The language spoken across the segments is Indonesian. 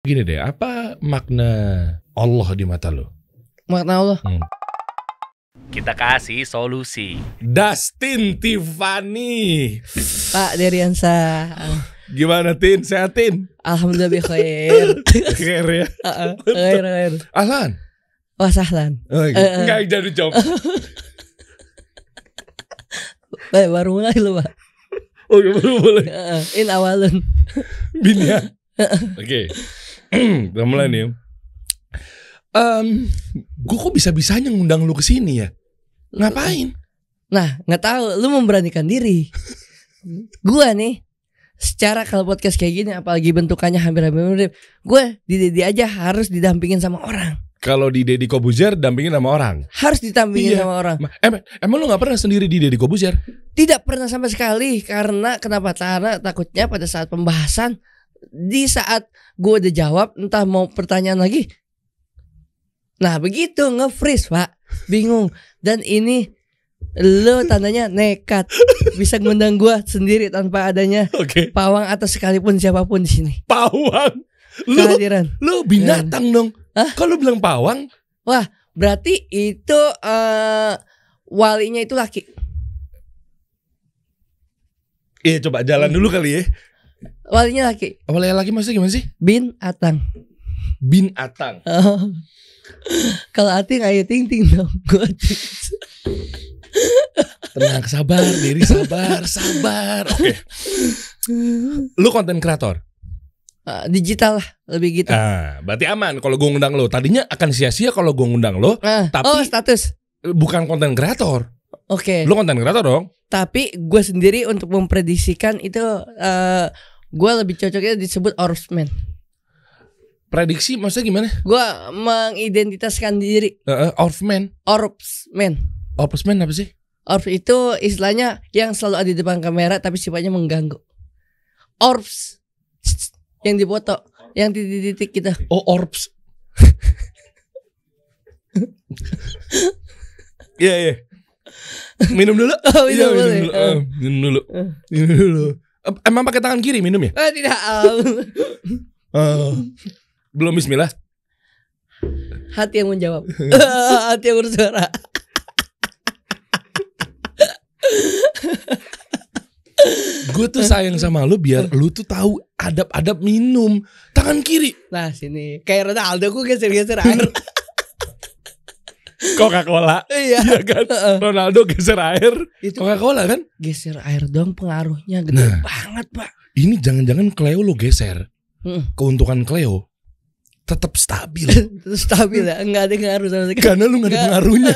Gini deh, apa makna Allah di mata lo? Makna Allah? Kita kasih solusi. Dustin Tiffany. Pak Deriansa. Gimana Tin? Sehat Tin? Alhamdulillah khair. Khair ya? Khair. Ahlan? Wah sahlan. Enggak jadi jawab. Baru mulai lu Pak. Oh baru boleh. In awalun. Binian. Oke. Udah mulai nih. Gue kok bisa-bisanya ngundang lu ke sini ya? Ngapain? Nah, nggak tahu. Lu memberanikan diri. Gua nih, secara kalau podcast kayak gini, apalagi bentukannya hampir mirip, gue di Deddy aja harus didampingin sama orang. Kalau di Deddy Kobuzier dampingin sama orang. Harus didampingin sama orang. Emang lu gak pernah sendiri di Deddy Kobuzier? Tidak pernah sama sekali. Karena kenapa? Karena takutnya pada saat pembahasan, di saat gue udah jawab, entah mau pertanyaan lagi. Nah begitu nge-freeze Pak. Bingung. Dan ini lo tandanya nekat. Bisa ngundang gue sendiri tanpa adanya pawang atau sekalipun siapapun di sini. Pawang? Kehadiran. Lu binatang dong. Kalau bilang pawang? Wah berarti itu walinya itu laki. Iya coba jalan dulu kali ya. Walinya laki. Walinya laki maksudnya gimana sih? Bin Atang. Bin Atang. Kalau Ating ayo ting ting dong. Tenang, sabar, diri sabar. Oke. Lu konten kreator? Digital lah, lebih gitu. Berarti aman kalau gue ngundang lo. Tadinya akan sia-sia kalau gue ngundang lo. Tapi status bukan konten kreator. Oke. Lu konten kreator dong. Tapi gue sendiri untuk memprediksikan itu gue lebih cocoknya disebut orbsman. Prediksi maksudnya gimana? Gue mengidentitaskan diri. Orbsman. Orbsman apa sih? Orbs itu istilahnya yang selalu ada di depan kamera tapi sifatnya mengganggu. Orbs yang dipoto, yang titik-titik gitu. Oh orbs. Iya. Minum dulu. Minum dulu. Emang pakai tangan kiri minum ya? Tidak. Belum bismillah. Hati yang menjawab. Hati yang bersuara. Gue tuh sayang sama lu biar lu tuh tahu adab-adab minum tangan kiri. Nah sini kayak Ronaldo gue geser-geser air. Coca-Cola. Iya kan. Ronaldo geser air. Itu Coca-Cola kan? Geser air dong pengaruhnya gede banget Pak. Ini jangan-jangan Cleo lu geser. Keuntungan Cleo tetap stabil. Stabil ya, enggak ada ngaruh sama sekali. Karena lu enggak ada pengaruhnya.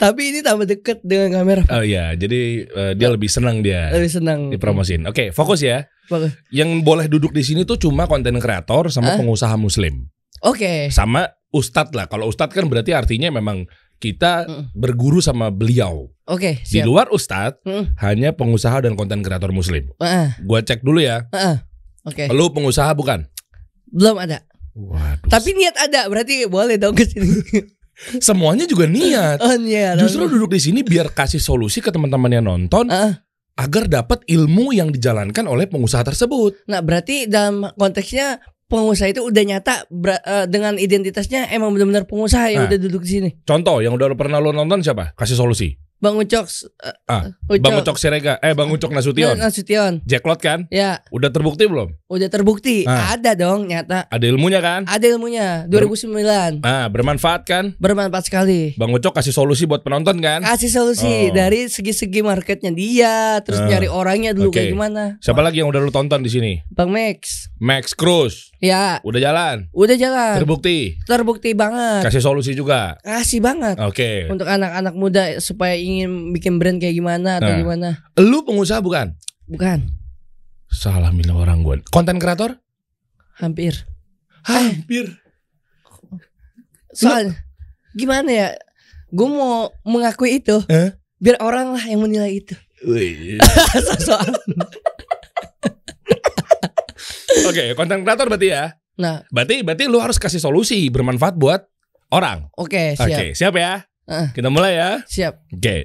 Tapi ini tambah deket dengan kamera. Oh iya, jadi dia lebih senang Lebih senang dipromosin. Oke, fokus ya. Fokus. Yang boleh duduk di sini tuh cuma konten kreator sama pengusaha muslim. Oke. Sama ustadz lah. Kalau ustadz kan berarti artinya memang kita berguru sama beliau. Oke, Di luar ustadz hanya pengusaha dan konten kreator muslim. Gua cek dulu ya. Oke. Lu pengusaha bukan? Belum ada. Waduh. Tapi niat ada, berarti boleh dong ke sini. Semuanya juga niat. Niat. Justru duduk di sini biar kasih solusi ke teman-teman yang nonton agar dapat ilmu yang dijalankan oleh pengusaha tersebut. Nah, berarti dalam konteksnya pengusaha itu udah nyata dengan identitasnya emang benar-benar pengusaha yang udah duduk di sini. Contoh yang udah pernah lo nonton siapa? Kasih solusi. Bang Ucok, Bang Ucok Sirega, Bang Ucok Nasution. Jacklot kan? Ya. Udah terbukti belum? Udah terbukti. Ada dong nyata. Ada ilmunya kan? Ada ilmunya. 2009. Bermanfaat kan? Bermanfaat sekali. Bang Ucok kasih solusi buat penonton kan? Kasih solusi dari segi-segi marketnya dia, terus nyari orangnya dulu kayak gimana. Siapa lagi yang udah lu tonton di sini? Bang Max. Max Cruz. Ya. Udah jalan. Terbukti banget. Kasih solusi juga. Kasih banget. Oke. Untuk anak-anak muda supaya ingin bikin brand kayak gimana atau gimana. Lu pengusaha bukan? Bukan. Salah milih orang gue. Konten kreator? Hampir. Soalnya gimana ya? Gue mau mengakui itu. Biar orang lah yang menilai itu. Oke, konten kreator berarti ya. Nah, berarti lu harus kasih solusi bermanfaat buat orang. Oke, siap. Oke, siap ya. Kita mulai ya. Siap. Oke.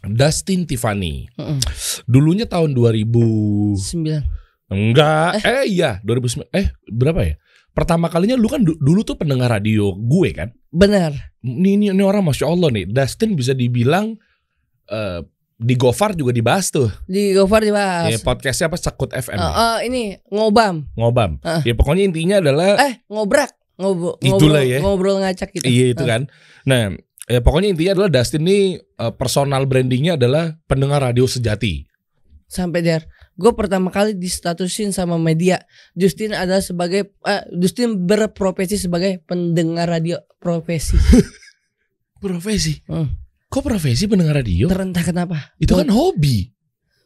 Dustin Tiffany. Dulunya tahun 2009. Enggak. Iya 2009. Berapa ya? Pertama kalinya lu kan dulu tuh pendengar radio gue kan. Benar. Ini orang Masya Allah nih. Dustin bisa dibilang di Gofar juga dibahas tuh. Di Gofar dibahas. Ya, podcastnya apa? Sekut FM. Ini ngobam. Ya pokoknya intinya adalah ngobrak. Ngobrol ngacak gitu. Iya itu kan. Nah, ya pokoknya intinya adalah Dustin ini personal brandingnya adalah pendengar radio sejati. Sampai der, gue pertama kali distatusin sama media. Dustin berprofesi sebagai pendengar radio profesi. Profesi? Kok profesi pendengar radio? Terentah kenapa? Itu kan hobi.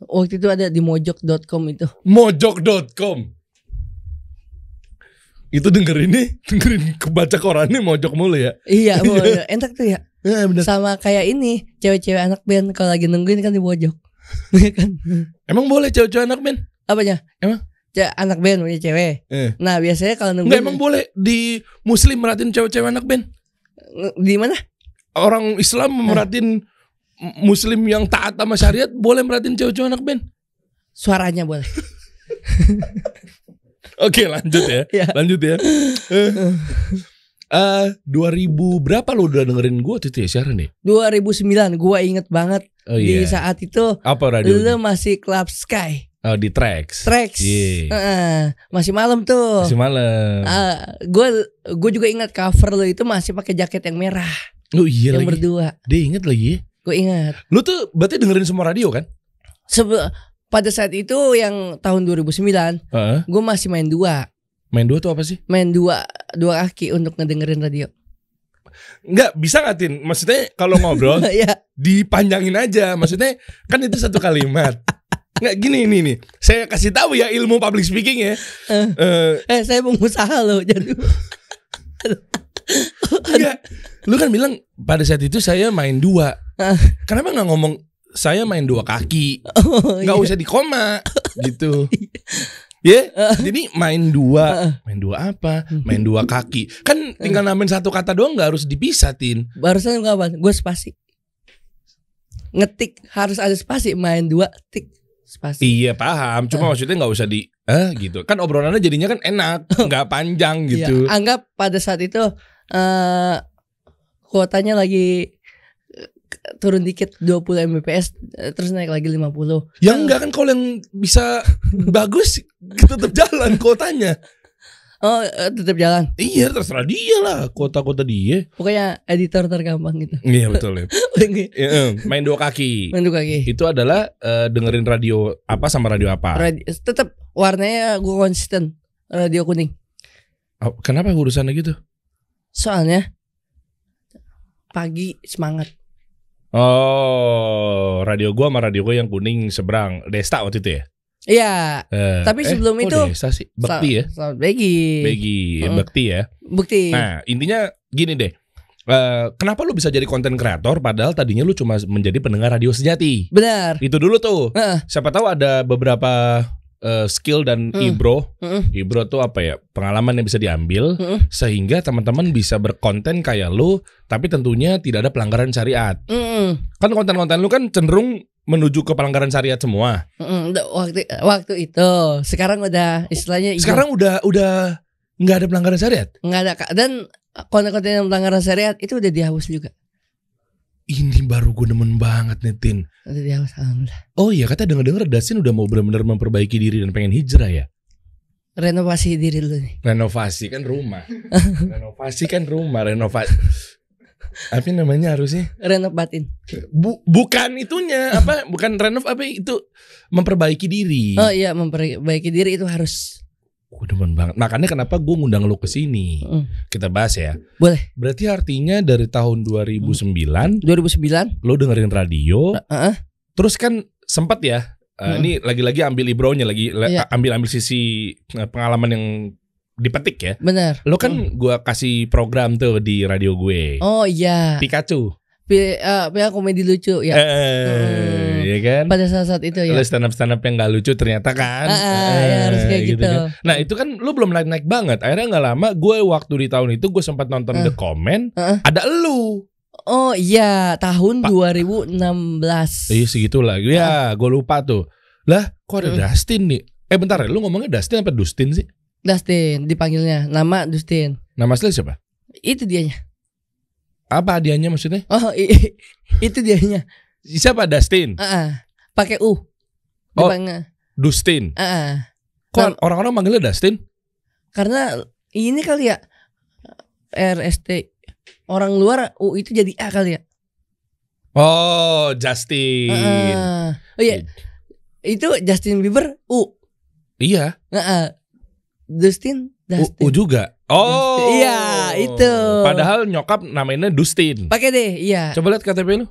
Waktu itu ada di mojok.com itu. Mojok.com. Itu dengerin kebaca korannya mojok mulu ya. Iya, enak tuh ya. Ya bener. Sama kayak ini, cewek-cewek anak band kalau lagi nungguin kan di mojok. Kan? Emang boleh cewek-cewek anak band? Apanya? Emang? Anak band punya cewek. Nah biasanya kalau nungguin. Nggak, emang boleh di Muslim merhatiin cewek-cewek anak band? Di mana? Orang Islam merhatiin Muslim yang taat sama syariat boleh merhatiin cewek-cewek anak band? Suaranya boleh. Oke lanjut ya. Lanjut ya. 2000 berapa lo udah dengerin gue tuh ya siaran nih? 2009 gue inget banget. Di saat itu apa radio? Lu masih Club Sky. Di Trax. Yeah. Masih malam tuh. Masih malam. Gue juga ingat cover lo itu masih pakai jaket yang merah. Oh iya yang lagi. Berdua. Dia inget lagi. Gue ingat. Lu tuh berarti dengerin semua radio kan? Pada saat itu yang tahun 2009, gue masih main 2. Main 2 tuh apa sih? Main dua kaki untuk ngedengerin radio. Enggak, bisa gak Tin? Maksudnya kalau ngobrol dipanjangin aja. Maksudnya kan itu satu kalimat. Enggak gini nih. Saya kasih tahu ya ilmu public speaking ya. Saya pengusaha loh jadi. Enggak. Lu kan bilang pada saat itu saya main 2. Kenapa gak ngomong saya main 2 kaki? Gak usah di koma gitu. Jadi main 2. Main 2 apa? Main 2 kaki. Kan tinggal namain satu kata doang, gak harus dipisah Tin. Barusan kapan? Gue spasi. Ngetik harus ada spasi. Main 2 tik spasi. Iya paham. Cuma maksudnya gak usah di gitu. Kan obrolannya jadinya kan enak, gak panjang gitu. Anggap pada saat itu kuotanya lagi turun dikit 20 Mbps terus naik lagi 50. Ya enggak kan, kalau yang bisa bagus tetap jalan kuotanya. Oh tetap jalan. Iya terserah dia lah, kota-kota dia. Pokoknya editor tergampang gitu. Iya betul ya. Main 2 kaki. Main 2 kaki. Itu adalah dengerin radio apa sama radio apa? Tetap warnanya gue konsisten, radio kuning. Kenapa urusannya gitu? Soalnya pagi semangat. Oh, radio gua sama radio gua yang kuning seberang Desta waktu itu ya? Iya. Tapi sebelum itu Desta sih? Bekti ya? Begi Bekti ya? Bukti. Nah intinya gini deh. Kenapa lu bisa jadi konten kreator padahal tadinya lu cuma menjadi pendengar radio sejati? Benar. Itu dulu tuh. Siapa tahu ada beberapa skill dan ibro tuh apa ya, pengalaman yang bisa diambil sehingga teman-teman bisa berkonten kayak lu, tapi tentunya tidak ada pelanggaran syariat. Kan konten-konten lu kan cenderung menuju ke pelanggaran syariat semua. Waktu itu, sekarang udah istilahnya. Sekarang udah nggak ada pelanggaran syariat. Nggak ada, dan konten-konten yang pelanggaran syariat itu udah dihapus juga. Ini baru gue demen banget nih Tin. Udah dihapus, alhamdulillah. Oh iya, kata denger-denger Dustin udah mau benar-benar memperbaiki diri dan pengen hijrah ya. Renovasi diri dulu nih. Renovasi kan rumah. Renovasi. Apa namanya harusnya? Renov batin. Bukan itunya apa? Bukan renov apa itu, memperbaiki diri. Oh iya, memperbaiki diri itu harus. Gue demen banget. Makanya kenapa gue ngundang lu ke sini. Kita bahas ya. Boleh. Berarti artinya dari tahun 2009 lu dengerin radio. Terus kan sempat ya. Ini lagi-lagi ambil ibronya lagi, ambil sisi pengalaman yang dipetik ya. Benar. Lo kan gue kasih program tuh di radio gue. Oh iya. Pikachu. Komedi lucu ya. Ya kan. Pada saat itu ya. Lo stand up yang gak lucu ternyata kan. Ya, harus kayak gitu. Kan. Nah itu kan lo belum naik banget. Akhirnya gak lama gue waktu di tahun itu gue sempat nonton The Comment. Ada elu. Oh iya, tahun 2016. Iya segitu lah. Ya gue lupa tuh. Lah kok ada Dustin nih? Bentar ya, lu ngomongnya Dustin apa Dustin sih? Dustin dipanggilnya, nama Dustin. Nama asli siapa? Itu dianya. Apa hadiahnya maksudnya? Oh, itu dianya. Siapa Dustin? Pakai U. Dipanggil. Dustin. Nah, Kok orang-orang manggilnya Dustin? karena ini kali ya RST. Orang luar U itu jadi A kali ya. Oh, Justin. Oh iya. Itu Justin Bieber U. Iya. Dustin. U juga. Oh. Iya, itu. Padahal nyokap namanya Dustin. Pakai deh, iya. Coba lihat KTP lu.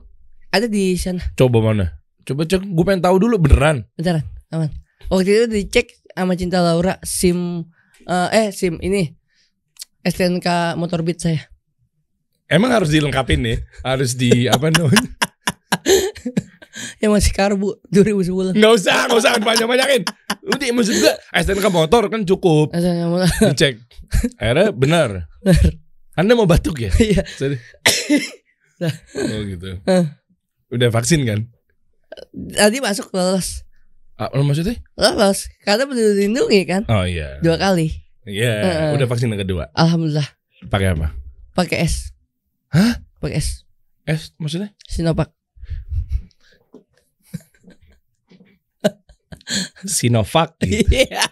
Ada di sana. Coba mana? Coba cek, gue pengen tahu dulu beneran. Bentar, aman. Waktu itu dicek sama Cinta Laura SIM ini STNK Motorbit saya. Emang harus dilengkapin nih? Harus di apa namanya? Yang masih karbu 2010. Nggak usah banyak-banyakin. Udah maksud gue STNK motor kan cukup. Dicek. Akhirnya benar. Anda mau batuk ya? Iya. Oh gitu. Udah vaksin kan? Tadi masuk lolos. Maksudnya? Lolos. Karena peduli lindungi kan. Oh iya. 2 kali. Iya. Udah vaksin yang kedua. Alhamdulillah. Pakai apa? Pakai S. Hah? Pakai S. S maksudnya? Sinovac. Sinovac gitu. Iya.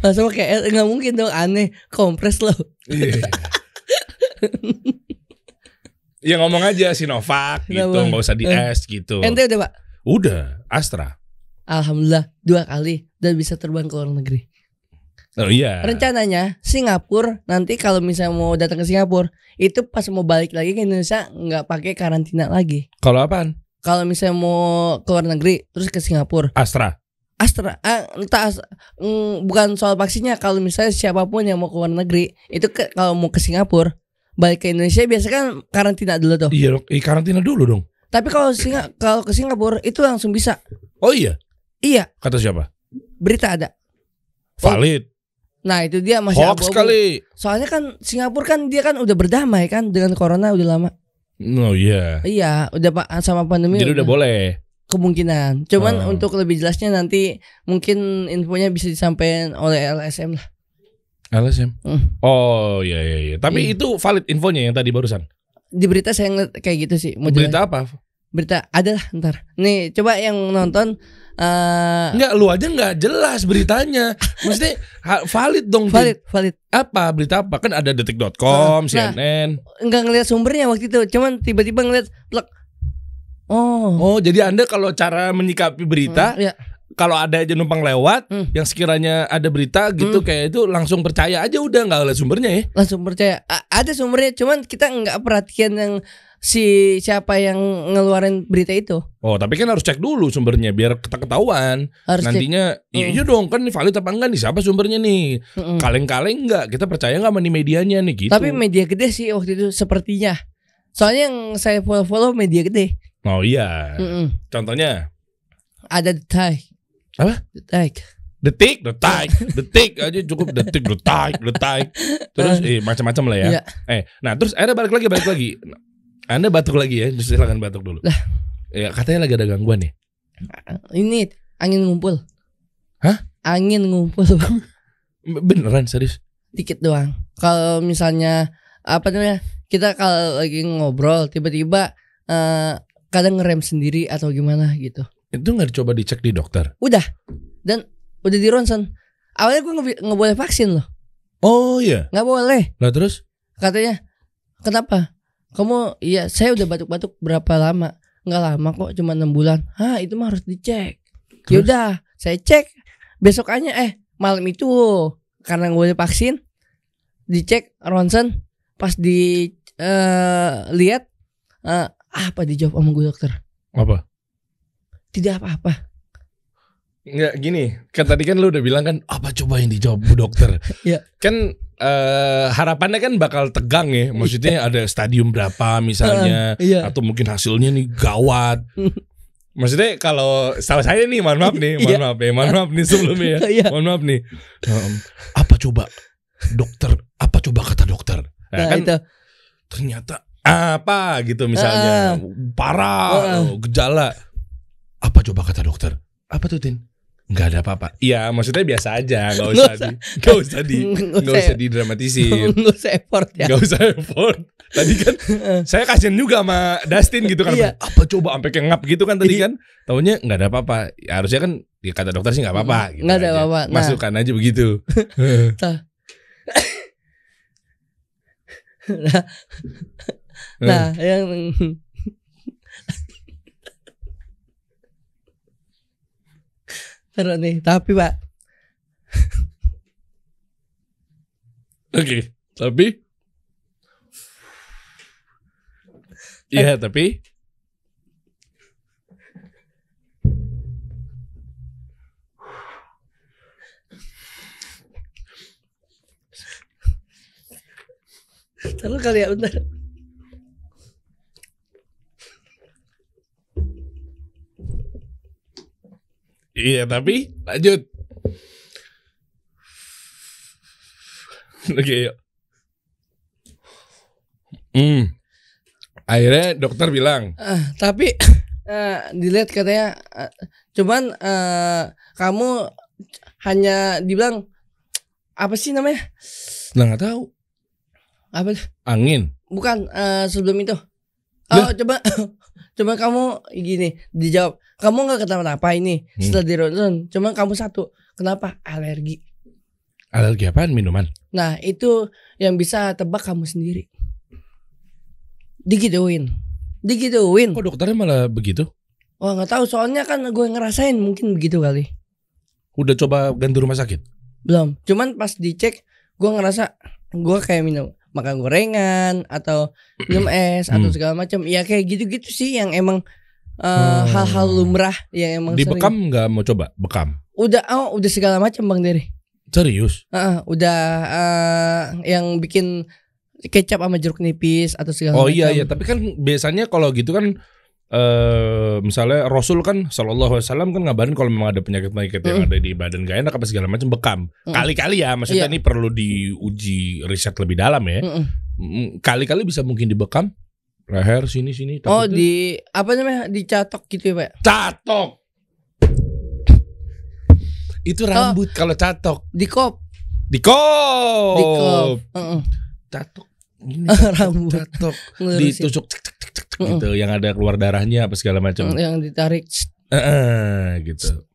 Masa pakai S nggak mungkin dong, aneh. Kompres loh. Iya. Ya ngomong aja Sinovac gitu, nggak usah di S gitu. Ente udah Pak? Udah, Astra. Alhamdulillah 2 kali dan bisa terbang ke luar negeri. Oh iya. Rencananya Singapura nanti kalau misalnya mau datang ke Singapura itu pas mau balik lagi ke Indonesia nggak pakai karantina lagi. Kalau apaan? Kalau misalnya mau ke luar negeri terus ke Singapura. Astra. Bukan soal vaksinnya. Kalau misalnya siapapun yang mau ke luar negeri itu kalau mau ke Singapura balik ke Indonesia biasa kan karantina dulu tuh. Iya, karantina dulu dong. Tapi kalau ke Singapura itu langsung bisa. Oh iya. Iya. Kata siapa? Berita ada. Valid. Nah itu dia masih Hoax abu-abu. kali. Soalnya kan Singapura kan dia kan udah berdamai kan dengan corona udah lama. Oh iya. Iya, udah Pak sama pandemi. Jadi udah boleh. Kemungkinan. Cuman untuk lebih jelasnya nanti mungkin infonya bisa disampaikan oleh LSM lah. LSM. Oh iya. Tapi itu valid infonya yang tadi barusan. Di berita saya ngeliat kayak gitu sih. Berita apa? Berita ada lah ntar. Nih coba yang nonton. Enggak, lu aja nggak jelas beritanya. Maksudnya valid dong. Valid. Apa berita apa? Kan ada detik.com, CNN. Enggak ngeliat sumbernya waktu itu. Cuman tiba-tiba ngeliat plek. Oh, jadi Anda kalau cara menyikapi berita, iya. kalau ada aja numpang lewat, yang sekiranya ada berita gitu kayak itu langsung percaya aja, udah nggak lihat sumbernya ya. Langsung percaya. Ada sumbernya, cuman kita nggak perhatian yang siapa yang ngeluarin berita itu. Oh, tapi kan harus cek dulu sumbernya biar ketahuan. Harus nantinya iya dong, kan ini valid apa enggak nih, siapa sumbernya nih. Kaleng-kaleng enggak, kita percaya enggak sama nih medianya nih gitu. Tapi media gede sih waktu itu sepertinya. Soalnya yang saya follow media gede. Oh iya. Contohnya ada Detik. Apa? Detik aja cukup, detik. Terus macam-macam lah ya. Iya. Nah terus akhirnya balik lagi. Anda batuk lagi ya, justru silakan batuk dulu. Lah, ya katanya lagi ada gangguan nih. Ini angin ngumpul. Hah? Angin ngumpul. Beneran serius? Dikit doang. Kalau misalnya apa namanya? Kita kalau lagi ngobrol tiba-tiba kadang ngerem sendiri atau gimana gitu. Itu nggak dicoba dicek di dokter? Udah. Dan udah di ronsen. Awalnya gue nggak boleh vaksin loh. Oh iya. Nggak boleh. Lah terus? Katanya, kenapa? Kamu, iya saya udah batuk-batuk berapa lama? Nggak lama kok, cuma 6 bulan. Itu mah harus dicek. Yaudah, saya cek. Besokannya malam itu karena gue boleh vaksin, dicek ronsen, pas lihat apa dijawab sama gue dokter? Apa? Tidak apa-apa. Nggak gini, kan tadi kan lu udah bilang kan apa coba yang dijawab bu dokter? Iya. Kan harapannya kan bakal tegang ya. Maksudnya ada stadium berapa misalnya, atau mungkin hasilnya nih gawat. Maksudnya kalau salah saya nih, mohon maaf nih sebelumnya ya. Mohon maaf nih. Apa coba dokter? Apa coba kata dokter? Nah, kan itu. Ternyata apa gitu misalnya parah gejala. Apa coba kata dokter? Apa tuh Tin? Nggak ada apa-apa. Iya, maksudnya biasa aja, nggak usah didramatisir, Nggak usah effort ya. nggak usah effort. Tadi kan saya kasihan juga sama Dustin gitu kan, Iya. apa coba sampai kengap gitu kan tadi kan, taunya nggak ada apa-apa. Ya, harusnya kan ya kata dokter sih nggak apa-apa. Gitu Nggak ada aja. apa-apa. Nah. Masukkan aja begitu. Nah, yang terus nih, tapi Pak, Oke, tapi iya, tapi terus kali ya bentar. iya, tapi lanjut. Oke, yuk. Akhirnya dokter bilang, Tapi dilihat katanya, cuman kamu hanya dibilang apa sih namanya? lah nggak tahu, Apa? angin. Bukan sebelum itu. Oh, coba kamu gini dijawab. Kamu nggak kenapa-napa ini setelah di ronsen. Cuma kamu satu. Kenapa? Alergi. Alergi apaan? Minuman? Nah itu yang bisa tebak kamu sendiri. Digituin. Kok dokternya malah begitu? Wah nggak tahu. Soalnya kan gue ngerasain mungkin begitu kali. Udah coba ganti rumah sakit? Belum. Cuman pas dicek gue ngerasa gue kayak makan gorengan atau minum es atau segala macam. Ya kayak gitu-gitu sih yang emang hal-hal lumrah yang emang Di sering. bekam nggak mau coba? Bekam? Udah segala macam Bang Dery. Serius? Udah yang bikin kecap sama jeruk nipis atau segala Oh macam. iya, tapi kan biasanya kalau gitu kan misalnya Rasul kan Sallallahu Alaihi Wasallam kan ngabarin kalau memang ada penyakit-penyakit yang ada di badan gak enak apa segala macam bekam. Kali-kali ya, maksudnya ini perlu diuji riset lebih dalam ya. Kali-kali bisa mungkin dibekam leher sini. Oh di apa namanya dicatok gitu ya Pak? Catok. Itu rambut kalau catok. Di kop. Di kop. Catok. Ini Rambut. catok. Ngelurusin. Ditusuk cek gitu yang ada keluar darahnya apa segala macam. Yang ditarik. Gitu.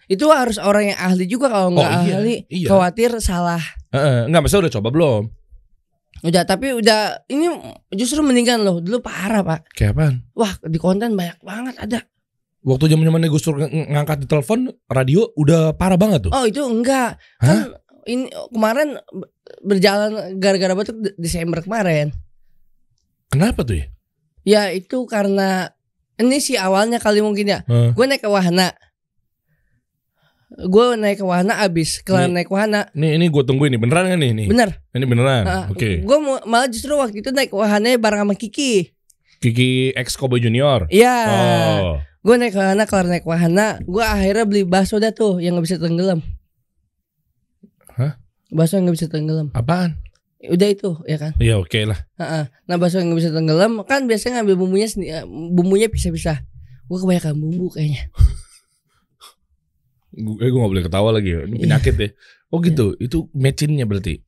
Itu harus orang yang ahli juga, kalau nggak ahli iya. khawatir salah. Enggak, masa udah coba belum? Udah, tapi udah ini justru mendingan loh. Dulu parah Pak. Kayak apaan? Wah di konten banyak banget ada. Waktu zaman-zamannya Gus Dur ngangkat di telepon radio udah parah banget tuh. Oh itu enggak. Kan ini kemarin berjalan gara-gara batuk Desember kemarin. Kenapa tuh ya? Ya itu karena ini sih awalnya kali mungkin ya. Gue naik ke wahana. Abis kelar naik wahana. Ini gue tungguin nih, beneran gak nih? Bener. Ini beneran. Oke. Gue malah justru waktu itu naik ke wahana bareng sama Kiki. Kiki ex Cowboy Junior. Iya. Oh. Gue naik ke wahana, kelar naik wahana, gue akhirnya beli bakso dah tuh yang gak bisa tenggelam. Hah? Bakso yang gak bisa tenggelam. Apaan? Udah itu ya kan. Iya oke lah. Nah bakso yang gak bisa tenggelam kan biasanya ngambil bumbunya bumbunya pisah-pisah. Gue kebanyakan bumbu kayaknya. Gue gak boleh ketawa lagi. Ini penyakit ya. Oh gitu. Itu mecinnya berarti.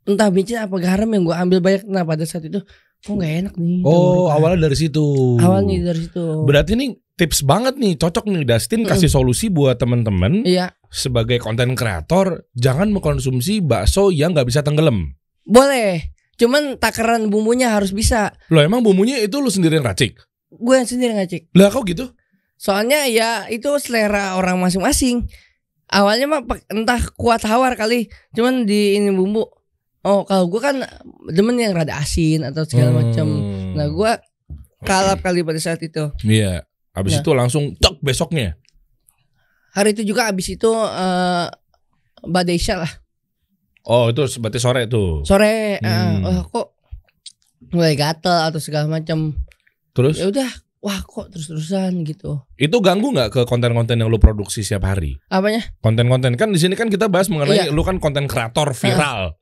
Entah micin apa garam yang gue ambil banyak. Nah pada saat itu kok gak enak nih. Oh awalnya dari situ. Awalnya dari situ. Berarti nih tips banget nih. Cocok nih Dustin kasih solusi buat teman-teman. Iya. Sebagai konten kreator, jangan mengkonsumsi bakso yang gak bisa tenggelam. Boleh. Cuman takaran bumbunya harus bisa. Loh emang bumbunya itu lu sendiri yang racik? Gue yang sendiri ngacik. Lah kok gitu? Soalnya ya itu selera orang masing-masing. Awalnya mah entah kuat tawar kali. Cuman di ini bumbu. Oh kalau gue kan demen yang rada asin atau segala macam. Nah gue kalap kali pada saat itu. Iya. Habis itu langsung tok besoknya. Hari itu juga abis itu badai isya lah. Oh itu berarti sore tuh. Sore. Kok mulai gatel atau segala macam. Terus? Ya udah. Wah kok terus-terusan gitu. Itu ganggu nggak ke konten-konten yang lu produksi setiap hari? Apanya? Konten-konten kan di sini kan kita bahas mengenai lu kan konten kreator viral.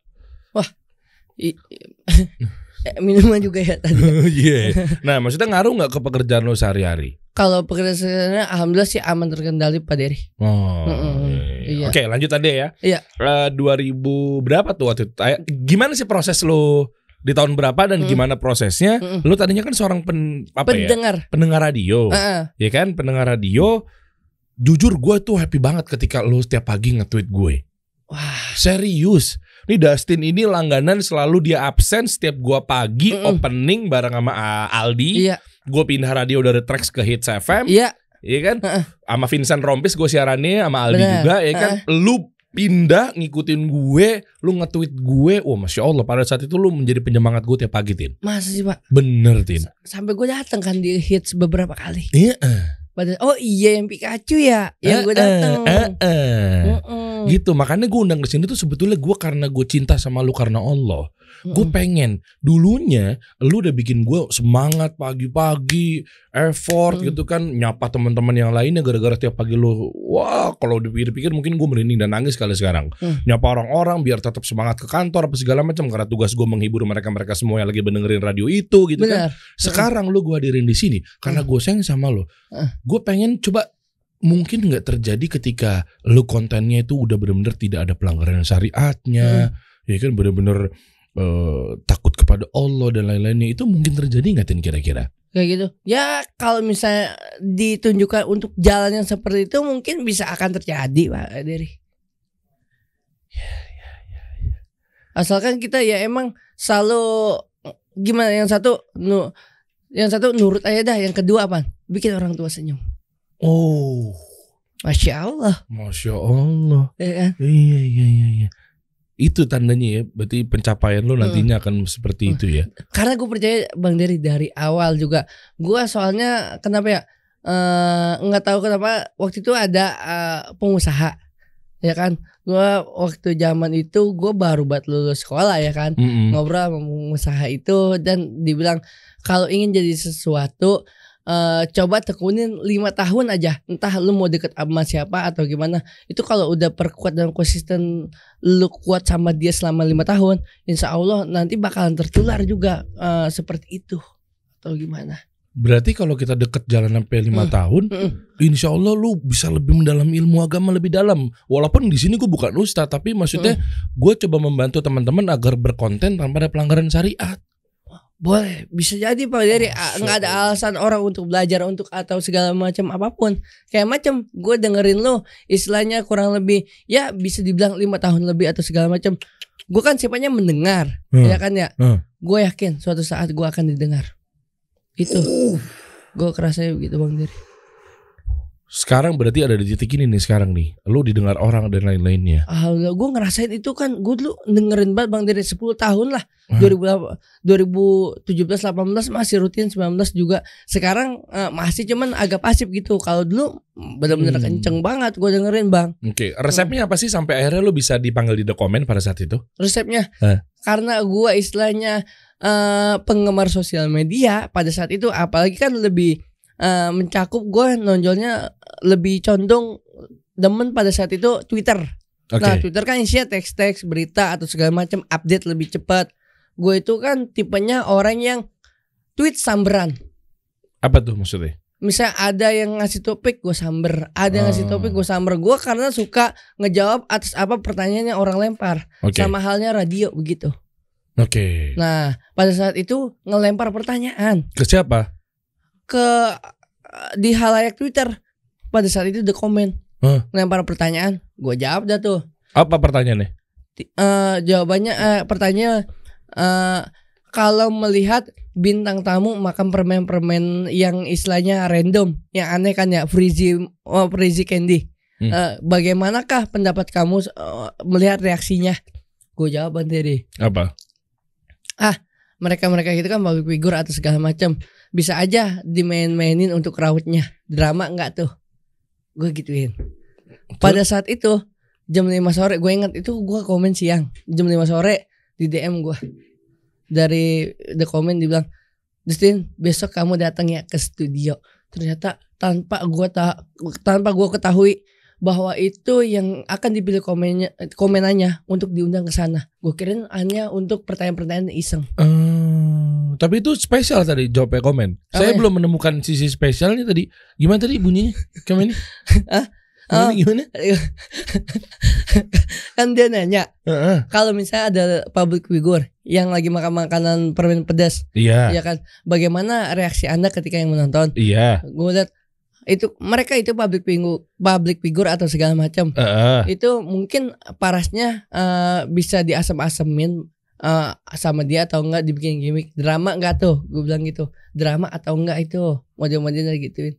Wah. Minuman juga ya tadi. Iya. Nah maksudnya ngaruh nggak ke pekerjaan lu sehari-hari? Kalau pekerjaannya alhamdulillah sih aman terkendali Pak Dery. Oh. Iya. Oke, lanjut tadi ya. Iya. 2000 berapa tuh waktu itu? Gimana sih proses lu di tahun berapa dan gimana prosesnya? Lu tadinya kan seorang pendengar radio. Ya kan, pendengar radio. Jujur gue tuh happy banget ketika lu setiap pagi nge-tweet gue. Wah, serius. Nih Dustin ini langganan, selalu dia absen setiap gua pagi opening bareng sama Aldi. Iya. Gue pindah radio dari Trax ke Hits FM. Iya. Iya kan? Sama Vincent Rompis gue siarannya sama Aldi Bener. juga, ya kan? Lu pindah ngikutin gue, lu nge-tweet gue. Wah, Masya Allah, pada saat itu lu menjadi penyemangat gue tiap pagi, Tin. Masa sih Pak? Bener, Tin. Sampai gue datang kan di Hits beberapa kali. Iya. Oh iya yang Pikachu ya, yang gue datang. Gitu, makanya gue undang ke sini tuh sebetulnya gue karena gue cinta sama lu karena Allah. Gue pengen dulunya lu udah bikin gue semangat pagi-pagi, effort gitu kan, nyapa teman-teman yang lainnya gara-gara tiap pagi lu, wah kalau dipikir-pikir mungkin gue merinding dan nangis kali sekarang. Nyapa orang-orang biar tetap semangat ke kantor apa segala macam, karena tugas gue menghibur mereka-mereka semua yang lagi mendengerin radio itu gitu. Bener. Kan. Sekarang lu gue hadirin di sini karena gue sayang sama lu. Gue pengen coba, mungkin nggak terjadi ketika lu kontennya itu udah benar-benar tidak ada pelanggaran syariatnya, ya kan, benar-benar takut kepada Allah dan lain-lainnya. Itu mungkin terjadi nggak, Tin, kira-kira? Kayak gitu. Ya kalau misalnya ditunjukkan untuk jalan yang seperti itu mungkin bisa akan terjadi Pak Dery. Asalkan kita ya emang selalu gimana, yang satu nurut aja dah, yang kedua apa? Bikin orang tua senyum. Oh, Masya Allah. Masya Allah. Ya kan? Iya. Itu tandanya ya, berarti pencapaian lo nantinya akan seperti itu ya. Karena gue percaya Bang Dery dari awal juga. Gue soalnya kenapa ya, nggak tahu kenapa waktu itu ada pengusaha, ya kan. Gue waktu zaman itu gue baru buat lulus sekolah ya kan. Ngobrol sama pengusaha itu dan dibilang kalau ingin jadi sesuatu, coba tekunin 5 tahun aja. Entah lu mau deket sama siapa atau gimana, itu kalau udah perkuat dan konsisten, lu kuat sama dia selama 5 tahun, insya Allah nanti bakalan tertular juga seperti itu. Atau gimana? Berarti kalau kita deket jalan sampai 5 tahun, insya Allah lu bisa lebih mendalam ilmu agama lebih dalam. Walaupun di sini gue bukan ustaz, tapi maksudnya gue coba membantu teman-teman agar berkonten tanpa ada pelanggaran syariat. Boleh, bisa jadi Pak Dery. Nggak ada alasan orang untuk belajar untuk atau segala macam apapun. Kayak macam gue dengerin lo, istilahnya kurang lebih ya bisa dibilang 5 tahun lebih atau segala macam. Gue kan sifatnya mendengar, ya kan ya. Gue yakin suatu saat gue akan didengar. Itu gue kerasa gitu Bang Dery. Sekarang berarti ada di titik ini nih sekarang nih, lu didengar orang dan lain-lainnya. Alhamdulillah, gue ngerasain itu kan. Gue dulu dengerin banget Bang Dery 10 tahun lah. 2017, 18 masih rutin, 19 juga. Sekarang masih cuman agak pasif gitu. Kalau dulu benar-benar kenceng banget gue dengerin Bang. Oke, resepnya apa sih sampai akhirnya lu bisa dipanggil di The Comment pada saat itu? Resepnya karena gue istilahnya penggemar sosial media pada saat itu, apalagi kan lebih mencakup, gue nonjolnya lebih condong demen pada saat itu Twitter. Nah Twitter kan isinya teks-teks, berita atau segala macam, update lebih cepat. Gue itu kan tipenya orang yang tweet samberan. Apa tuh maksudnya? Misalnya ada yang ngasih topik, gue samber. Ada yang ngasih topik, gue samber. Gue karena suka ngejawab atas apa pertanyaannya orang lempar. Sama halnya radio begitu. Nah pada saat itu ngelempar pertanyaan. Ke siapa? Di halayak Twitter. Pada saat itu The Comment ngelempar pertanyaan, gue jawab dah tuh. Apa pertanyaannya? Jawabannya pertanyaannya, kalau melihat bintang tamu makan permen-permen yang istilahnya random, yang aneh kan ya, Freezy Candy, bagaimanakah pendapat kamu melihat reaksinya? Gue jawab Dery, apa? Mereka gitu kan public figure atau segala macam, bisa aja dimain-mainin untuk rautnya. Drama enggak tuh? Gue gituin. Pada saat itu jam 5 sore, gue ingat itu gue komen siang, jam 5 sore di DM gue dari The Comment, dibilang, Dustin besok kamu datang ya ke studio. Ternyata tanpa gue ketahui bahwa itu yang akan dipilih komenannya untuk diundang ke sana. Gue kirain hanya untuk pertanyaan-pertanyaan iseng. tapi itu spesial tadi jawabnya komen. Saya ya? belum menemukan sisi spesialnya tadi. Gimana tadi bunyinya? Komen ini? Gimana? Kan dia nanya, Heeh. kalau misalnya ada public figure yang lagi makan makanan permen pedas, Iya. ya kan, bagaimana reaksi Anda ketika yang menonton? Iya. Gue lihat itu mereka itu public figure atau segala macam. Itu mungkin parasnya bisa diasem-asemin sama dia atau enggak dibikin gimmick. Drama enggak tuh? Gue bilang gitu. Drama atau enggak itu? Model-modelnya gituin.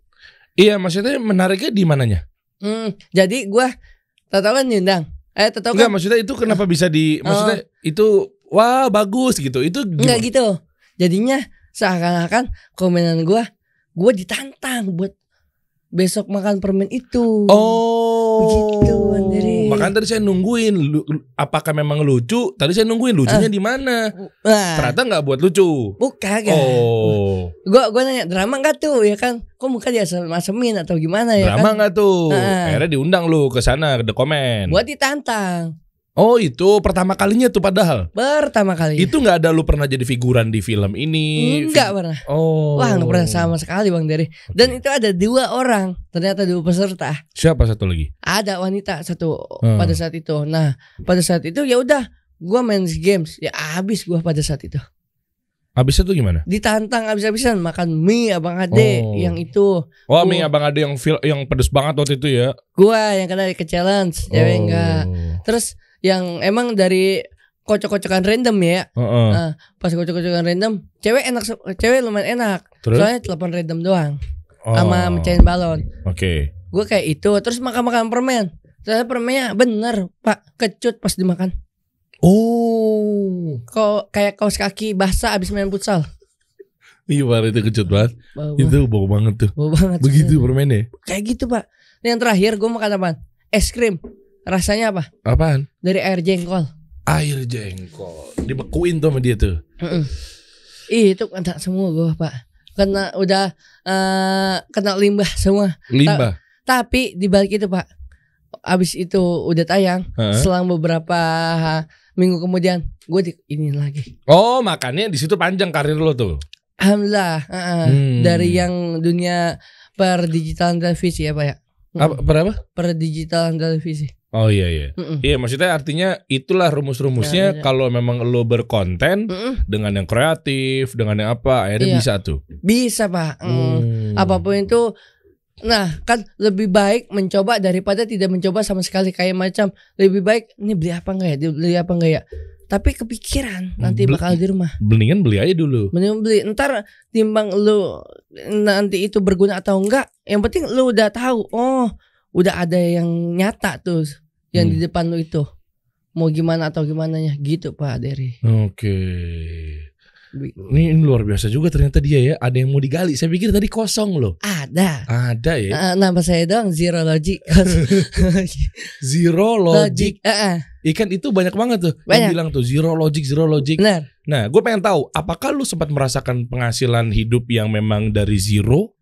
Iya, maksudnya menariknya di mananya? Jadi gue tahu kan diundang. Tahu Enggak, kan? maksudnya itu kenapa bisa maksudnya itu wah bagus gitu. Itu Enggak gimana? gitu. Jadinya seakan-akan komenan gue ditantang buat besok makan permen itu. Oh, begitu, Andre. Makanya tadi saya nungguin apakah memang lucu. Tadi saya nungguin lucunya di mana. Nah, Ternyata nggak buat lucu. bukan kan? Oh, Gue nanya drama nggak tuh ya kan? Kok muka dia asemin atau gimana ya drama kan? nggak tuh? Nah. Akhirnya diundang lu ke sana ke The Comment. Buat ditantang. Oh itu pertama kalinya tuh padahal. Pertama kali. Itu nggak ada lu pernah jadi figuran di film ini? Enggak pernah. Oh. Wah, nggak pernah sama sekali Bang Dery. Dan itu ada 2 orang, ternyata 2 peserta. Siapa satu lagi? Ada wanita satu pada saat itu. Nah, pada saat itu ya udah, gua main games, ya habis gua pada saat itu. Habisnya tuh gimana? Ditantang habis-habisan makan mie Abang Ade yang itu. Oh, mie abang ada yang pedes banget waktu itu ya? Gua yang kena ke challenge, cewek enggak. Terus yang emang dari kocok-kocokan random ya. Nah, pas kocok-kocokan random, cewek lumayan enak. Terus? Soalnya telepon random doang. Sama mecahin balon. Oke. Gue kayak itu, terus makan permen. Ternyata permennya bener Pak, kecut pas dimakan. Oh. Kok kayak kaos kaki basah abis main futsal. Iya parah itu kecut banget. Bau Itu bau banget tuh. banget. Begitu permennya. Kayak gitu Pak. Yang terakhir gue makan apaan? Es krim. Rasanya apa? Apaan? Dari air jengkol. Air jengkol. Dibekuin tuh sama dia tuh. Itu kena semua gue Pak. Udah kena limbah semua. Limbah. Tapi dibalik itu Pak, abis itu udah tayang, selang beberapa minggu kemudian gue ini lagi. Oh makanya di situ panjang karir lo tuh. Alhamdulillah. Dari yang dunia per digital televisi ya Pak ya. Berapa? Per digital televisi. Oh iya. Iya maksudnya artinya itulah rumus-rumusnya. Kalau memang lo berkonten dengan yang kreatif, dengan yang apa, akhirnya bisa tuh. Bisa Pak. Apapun itu. Nah kan lebih baik mencoba daripada tidak mencoba sama sekali. Kayak macam lebih baik ini beli apa enggak ya, tapi kepikiran nanti bakal di rumah. Mendingan beli aja dulu. Mendingan beli. Ntar timbang lu nanti itu berguna atau enggak, yang penting lu udah tahu. Oh udah ada yang nyata tuh yang di depan lu itu. Mau gimana atau gimananya gitu Pak Dery. Oke. Ini luar biasa juga ternyata dia ya. Ada yang mau digali. Saya pikir tadi kosong loh. Ada ya. Nama saya doang Zero Logic. Zero Logic. Ikan itu banyak banget tuh. Yang bilang tuh Zero Logic. Benar. Nah gue pengen tahu, apakah lu sempat merasakan penghasilan hidup yang memang dari zero?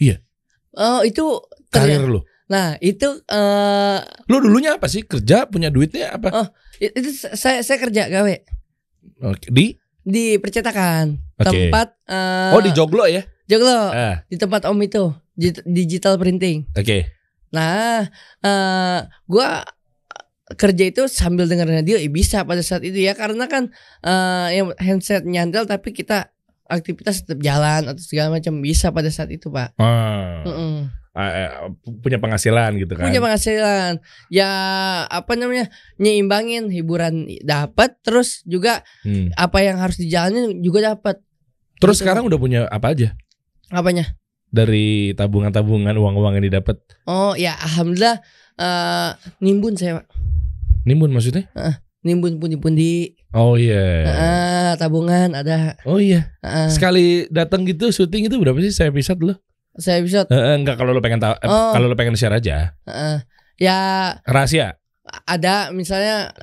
Iya. Oh itu karir lu. Nah itu lu dulunya apa sih? Kerja, punya duitnya apa? Oh itu saya kerja gawe. Oke. Di percetakan tempat di Joglo ya? Joglo. Di tempat Om itu digital printing. Oke. Nah, gua kerja itu sambil dengerin radio bisa pada saat itu ya, karena kan yang handset nyantel tapi kita aktivitas tetap jalan atau segala macam bisa pada saat itu Pak. Punya penghasilan gitu kan? Punya penghasilan. Ya apa namanya, nyeimbangin hiburan dapat, terus juga apa yang harus dijalanin juga dapat. Terus gitu. Sekarang udah punya apa aja? Apanya? Dari tabungan-tabungan uang-uang yang didapat. Oh ya alhamdulillah nimbun saya Pak. Nimbun maksudnya? Nimbun pundi-pundi. Oh iya. Tabungan ada. Oh iya. Sekali datang gitu syuting itu berapa sih saya episode lo? Saya episode. Enggak, kalau lo pengen tahu, kalau lo pengen share aja. Ya. Rahasia. Ada misalnya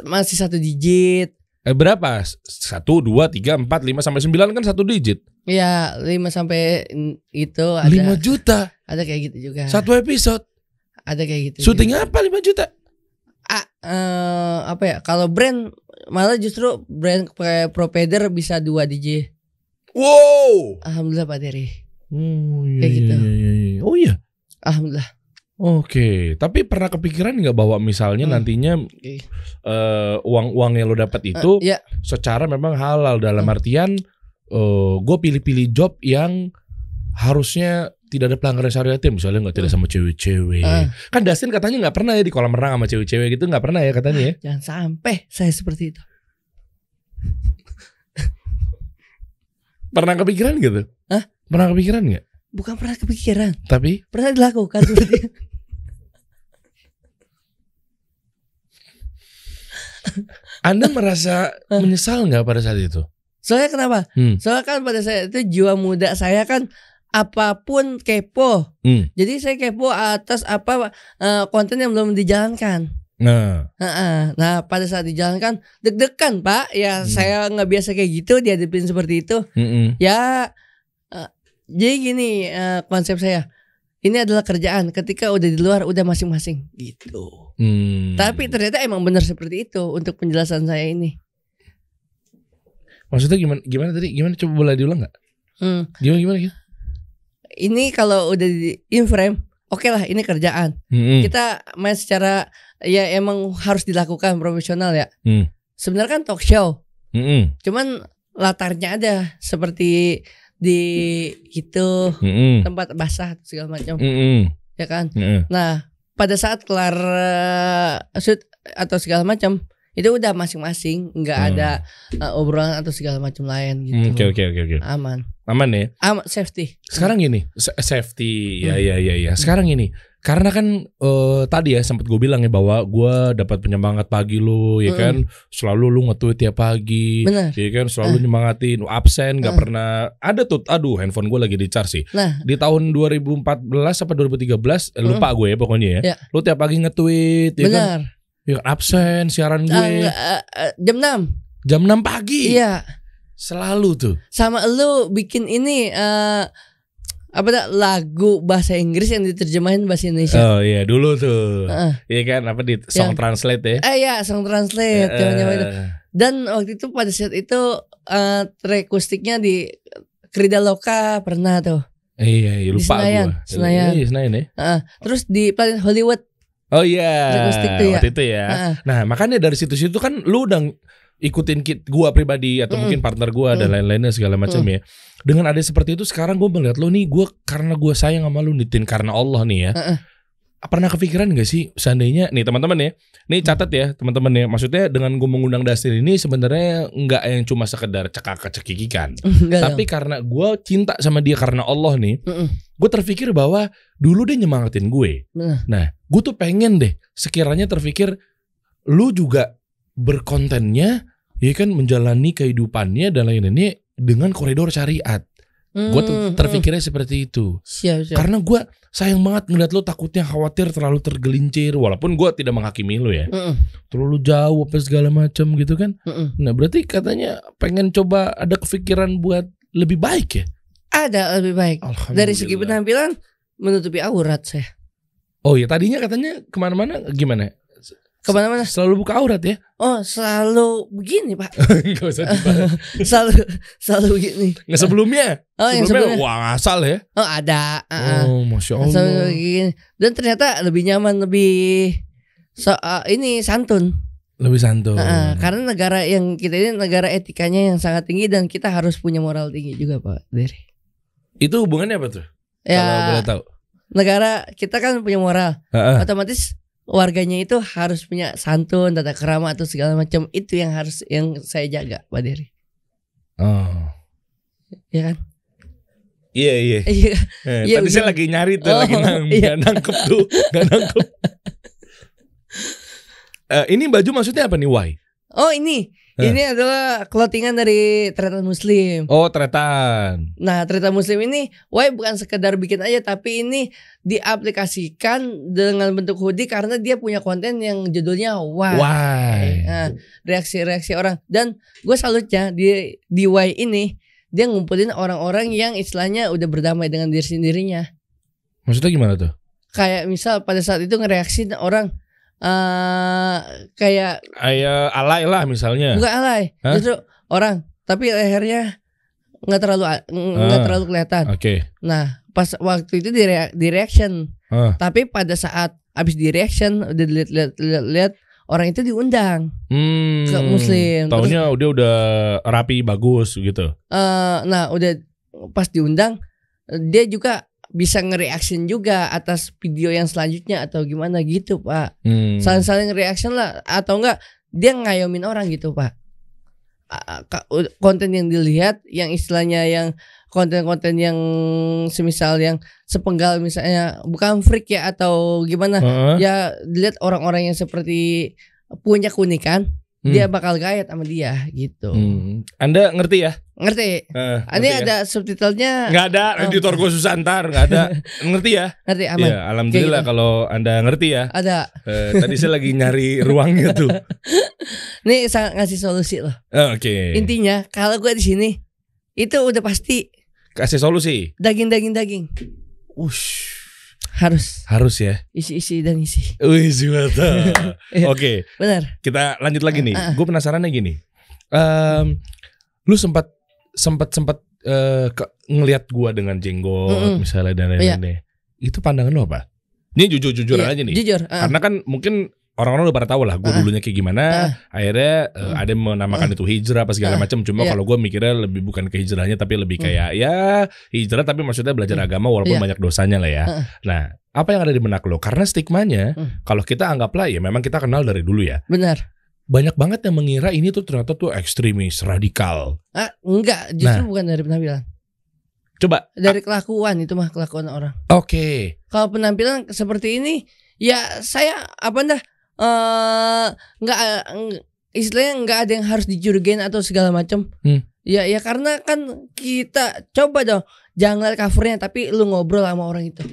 masih 1 digit. Berapa? 1, 2, 3, 4, 5 sampai 9 kan 1 digit. Iya, 5 sampai itu ada. 5 juta. Ada kayak gitu juga. 1 episode. Ada kayak gitu. Syuting juga. Apa 5 juta? Apa ya? Kalau brand malah justru brand kayak Propeder bisa 2 DJ. Wow. Alhamdulillah Pak Dery. Oh iya, Kayak gitu. iya. Oh iya. Alhamdulillah. Oke, tapi pernah kepikiran nggak bahwa misalnya nantinya uang-uang yang lo dapat itu Ya. secara memang halal dalam artian gue pilih-pilih job yang harusnya tidak ada pelanggaran syariat, misalnya nggak tidak sama cewek-cewek. Kan Dustin katanya nggak pernah ya di kolam renang sama cewek-cewek gitu, nggak pernah ya katanya ya. Jangan sampai saya seperti itu. Pernah kepikiran gitu? Hah? Pernah kepikiran nggak? Bukan pernah kepikiran, Tapi pernah dilakukan seperti itu. Anda merasa menyesal nggak pada saat itu? Soalnya kenapa? Soalnya kan pada saat itu jiwa muda saya kan apapun kepo. Jadi saya kepo atas apa konten yang belum dijalankan. Nah pada saat dijalankan deg-degan Pak. Ya saya nggak biasa kayak gitu dihadapin seperti itu. Ya jadi gini konsep saya. Ini adalah kerjaan. Ketika udah di luar udah masing-masing gitu. Tapi ternyata emang benar seperti itu untuk penjelasan saya ini. Maksudnya gimana tadi? Gimana, coba boleh diulang nggak? Gimana gitu? Ini kalau udah di in frame, oke lah ini kerjaan. Kita main secara ya emang harus dilakukan profesional ya. Sebenarnya kan talk show. Cuman latarnya ada seperti di itu tempat basah segala macam. Ya kan? Nah, pada saat kelar shoot atau segala macam itu udah masing-masing, nggak ada obrolan atau segala macam lain gitu. Oke. Aman ya? Aman, safety. Sekarang gini, safety ya. Sekarang gini, karena kan tadi ya sempat gue bilang ya bahwa gue dapat penyemangat pagi lo, ya kan, selalu lu nge-tweet tiap pagi, ya kan, selalu nyemangatin, absen, nggak pernah ada tuh. Aduh, handphone gue lagi di-charge sih. Nah, di tahun 2014 apa 2013 lupa gue ya pokoknya ya. Lu tiap pagi nge-tweet, ya kan? Ya absen siaran gue jam 6 pagi. Iya. Selalu tuh. Sama lu bikin ini lagu bahasa Inggris yang diterjemahin bahasa Indonesia. Oh iya dulu tuh. Iya kan apa di song translate ya. Iya song translate itu. Dan waktu itu pada saat itu track akustiknya di Krida Loka pernah tuh. Iya lupa gue. Senayan. Iya Senayan ya. Terus di Planet Hollywood. Oh iya, waktu itu ya. Nah makanya dari situ-situ kan lu udah ikutin gua pribadi atau mungkin partner gua dan lain-lainnya segala macam ya. Dengan ada seperti itu sekarang gua melihat lu nih, karena gua sayang sama lu nitin karena Allah nih ya. Pernah kepikiran gak sih seandainya nih teman-teman ya, nih catat ya teman-teman ya, maksudnya dengan gue mengundang Dustin ini sebenarnya nggak yang cuma sekedar cekak-cekikikan, tapi karena gue cinta sama dia karena Allah nih, gue terpikir bahwa dulu dia nyemangatin gue. Nah, gue tuh pengen deh sekiranya terpikir lu juga berkontennya, ya kan, menjalani kehidupannya dan lain-lainnya dengan koridor syariat. Gue terpikirnya seperti itu. Siap. Karena gue sayang banget ngeliat lo takutnya khawatir terlalu tergelincir. Walaupun gue tidak menghakimi lo ya, terlalu jauh apa segala macam gitu kan. Nah berarti katanya pengen coba ada kepikiran buat lebih baik ya. Ada lebih baik. Dari segi penampilan menutupi aurat saya. Oh ya tadinya katanya kemana-mana gimana? Kemana-mana selalu buka aurat ya? Oh selalu begini Pak. Gak usah dibahas. selalu begini. Nggak sebelumnya? Yang sebelumnya wah ngasal ya? Oh ada. Oh Masya Allah. Selalu begini. Dan ternyata lebih nyaman, lebih ini santun. Lebih santun. Karena negara yang kita ini negara etikanya yang sangat tinggi dan kita harus punya moral tinggi juga Pak Dery. Itu hubungannya apa tuh? Ya, kalau boleh tahu. Negara kita kan punya moral. Otomatis warganya itu harus punya santun, tata krama atau segala macam. Itu yang saya jaga Pak Dery. Oh. Ya kan? Iya. Tadi saya lagi nyari tuh, lagi nggak nangkep tuh, nggak nangkep. Ini baju maksudnya apa nih, Wai? Oh ini adalah clothingan dari Tretan Muslim. Oh Tretan. Nah Tretan Muslim ini Wai bukan sekedar bikin aja, tapi ini diaplikasikan dengan bentuk hoodie karena dia punya konten yang judulnya Why. Nah, reaksi-reaksi orang. Dan gue salutnya di Why ini dia ngumpulin orang-orang yang istilahnya udah berdamai dengan diri sendirinya. Maksudnya gimana tuh? Kayak misal pada saat itu ngereaksi orang kayak alay lah misalnya. bukan alay, Hah? justru orang tapi lehernya nggak terlalu kelihatan. Oke. Nah, pas waktu itu di reaction. Tapi pada saat abis di reaction udah lihat orang itu diundang ke Muslim. Taunya udah rapi bagus gitu. Nah, udah pas diundang dia juga bisa nge-reaction juga atas video yang selanjutnya atau gimana gitu, Pak. Saling-saling reaction lah atau enggak dia ngayomin orang gitu, Pak. Konten yang dilihat yang istilahnya yang konten-konten yang semisal yang sepenggal misalnya bukan freak ya atau gimana ya dilihat orang-orang yang seperti punya keunikan dia bakal gayat sama dia gitu. Anda ngerti ya? Ngerti. Ini ya? ada subtitlenya. Nggak ada, editor gue susah ntar nggak ada. Ngerti ya? Ngerti aman. Ya, alhamdulillah gitu. kalau Anda ngerti ya. Ada. Tadi saya lagi nyari ruangnya tuh. Nih saya ngasih solusi loh. Oke. Intinya kalau gue di sini itu udah pasti Kasih solusi. daging. Ush. Harus ya. isi dan isi. Wih, mantap. Oke. Benar. Kita lanjut lagi nih. Gue penasarannya gini. Lu sempat ngelihat gua dengan jenggot misalnya dan lain-lainnya. Itu pandangan lu apa? Ini jujur aja nih. Jujur. Karena kan mungkin orang-orang udah pada tahu lah gue dulunya kayak gimana. Akhirnya ada yang menamakan itu hijrah apa segala macam. Cuma kalau gue mikirnya lebih bukan ke hijrahnya tapi lebih kayak ya hijrah tapi maksudnya belajar agama walaupun banyak dosanya lah ya. Nah, apa yang ada di benak lo? Karena stigmanya kalau kita anggaplah ya memang kita kenal dari dulu ya. Benar. Banyak banget yang mengira ini tuh ternyata tuh ekstremis, radikal. Enggak, justru bukan dari penampilan. Coba dari kelakuan, itu mah kelakuan orang. Oke. Kalau penampilan seperti ini ya saya nggak istilahnya nggak ada yang harus dicurigain atau segala macam. Ya karena kan kita coba dong jangan lihat covernya tapi lu ngobrol sama orang itu.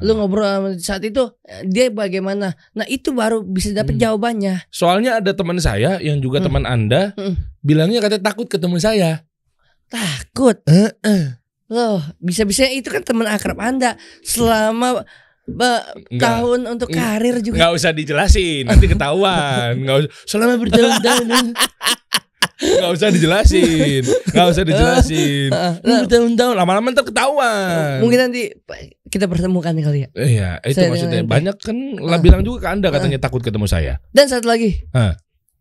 Lu ngobrol sama saat itu dia bagaimana. Nah itu baru bisa dapet jawabannya. Soalnya ada teman saya yang juga teman Anda bilangnya katanya takut ketemu saya. Takut? Loh bisa-bisanya itu kan teman akrab Anda selama tahun untuk karir juga. Nggak usah dijelasin, nanti ketahuan. Nggak usah. Selama bertahun-tahun. Nggak usah dijelasin. Bertahun-tahun, lama-lama ntar ketahuan. Mungkin nanti kita pertemukan kali ya. Iya, itu maksudnya. Banyak kan bilang juga ke Anda katanya takut ketemu saya. Dan satu lagi,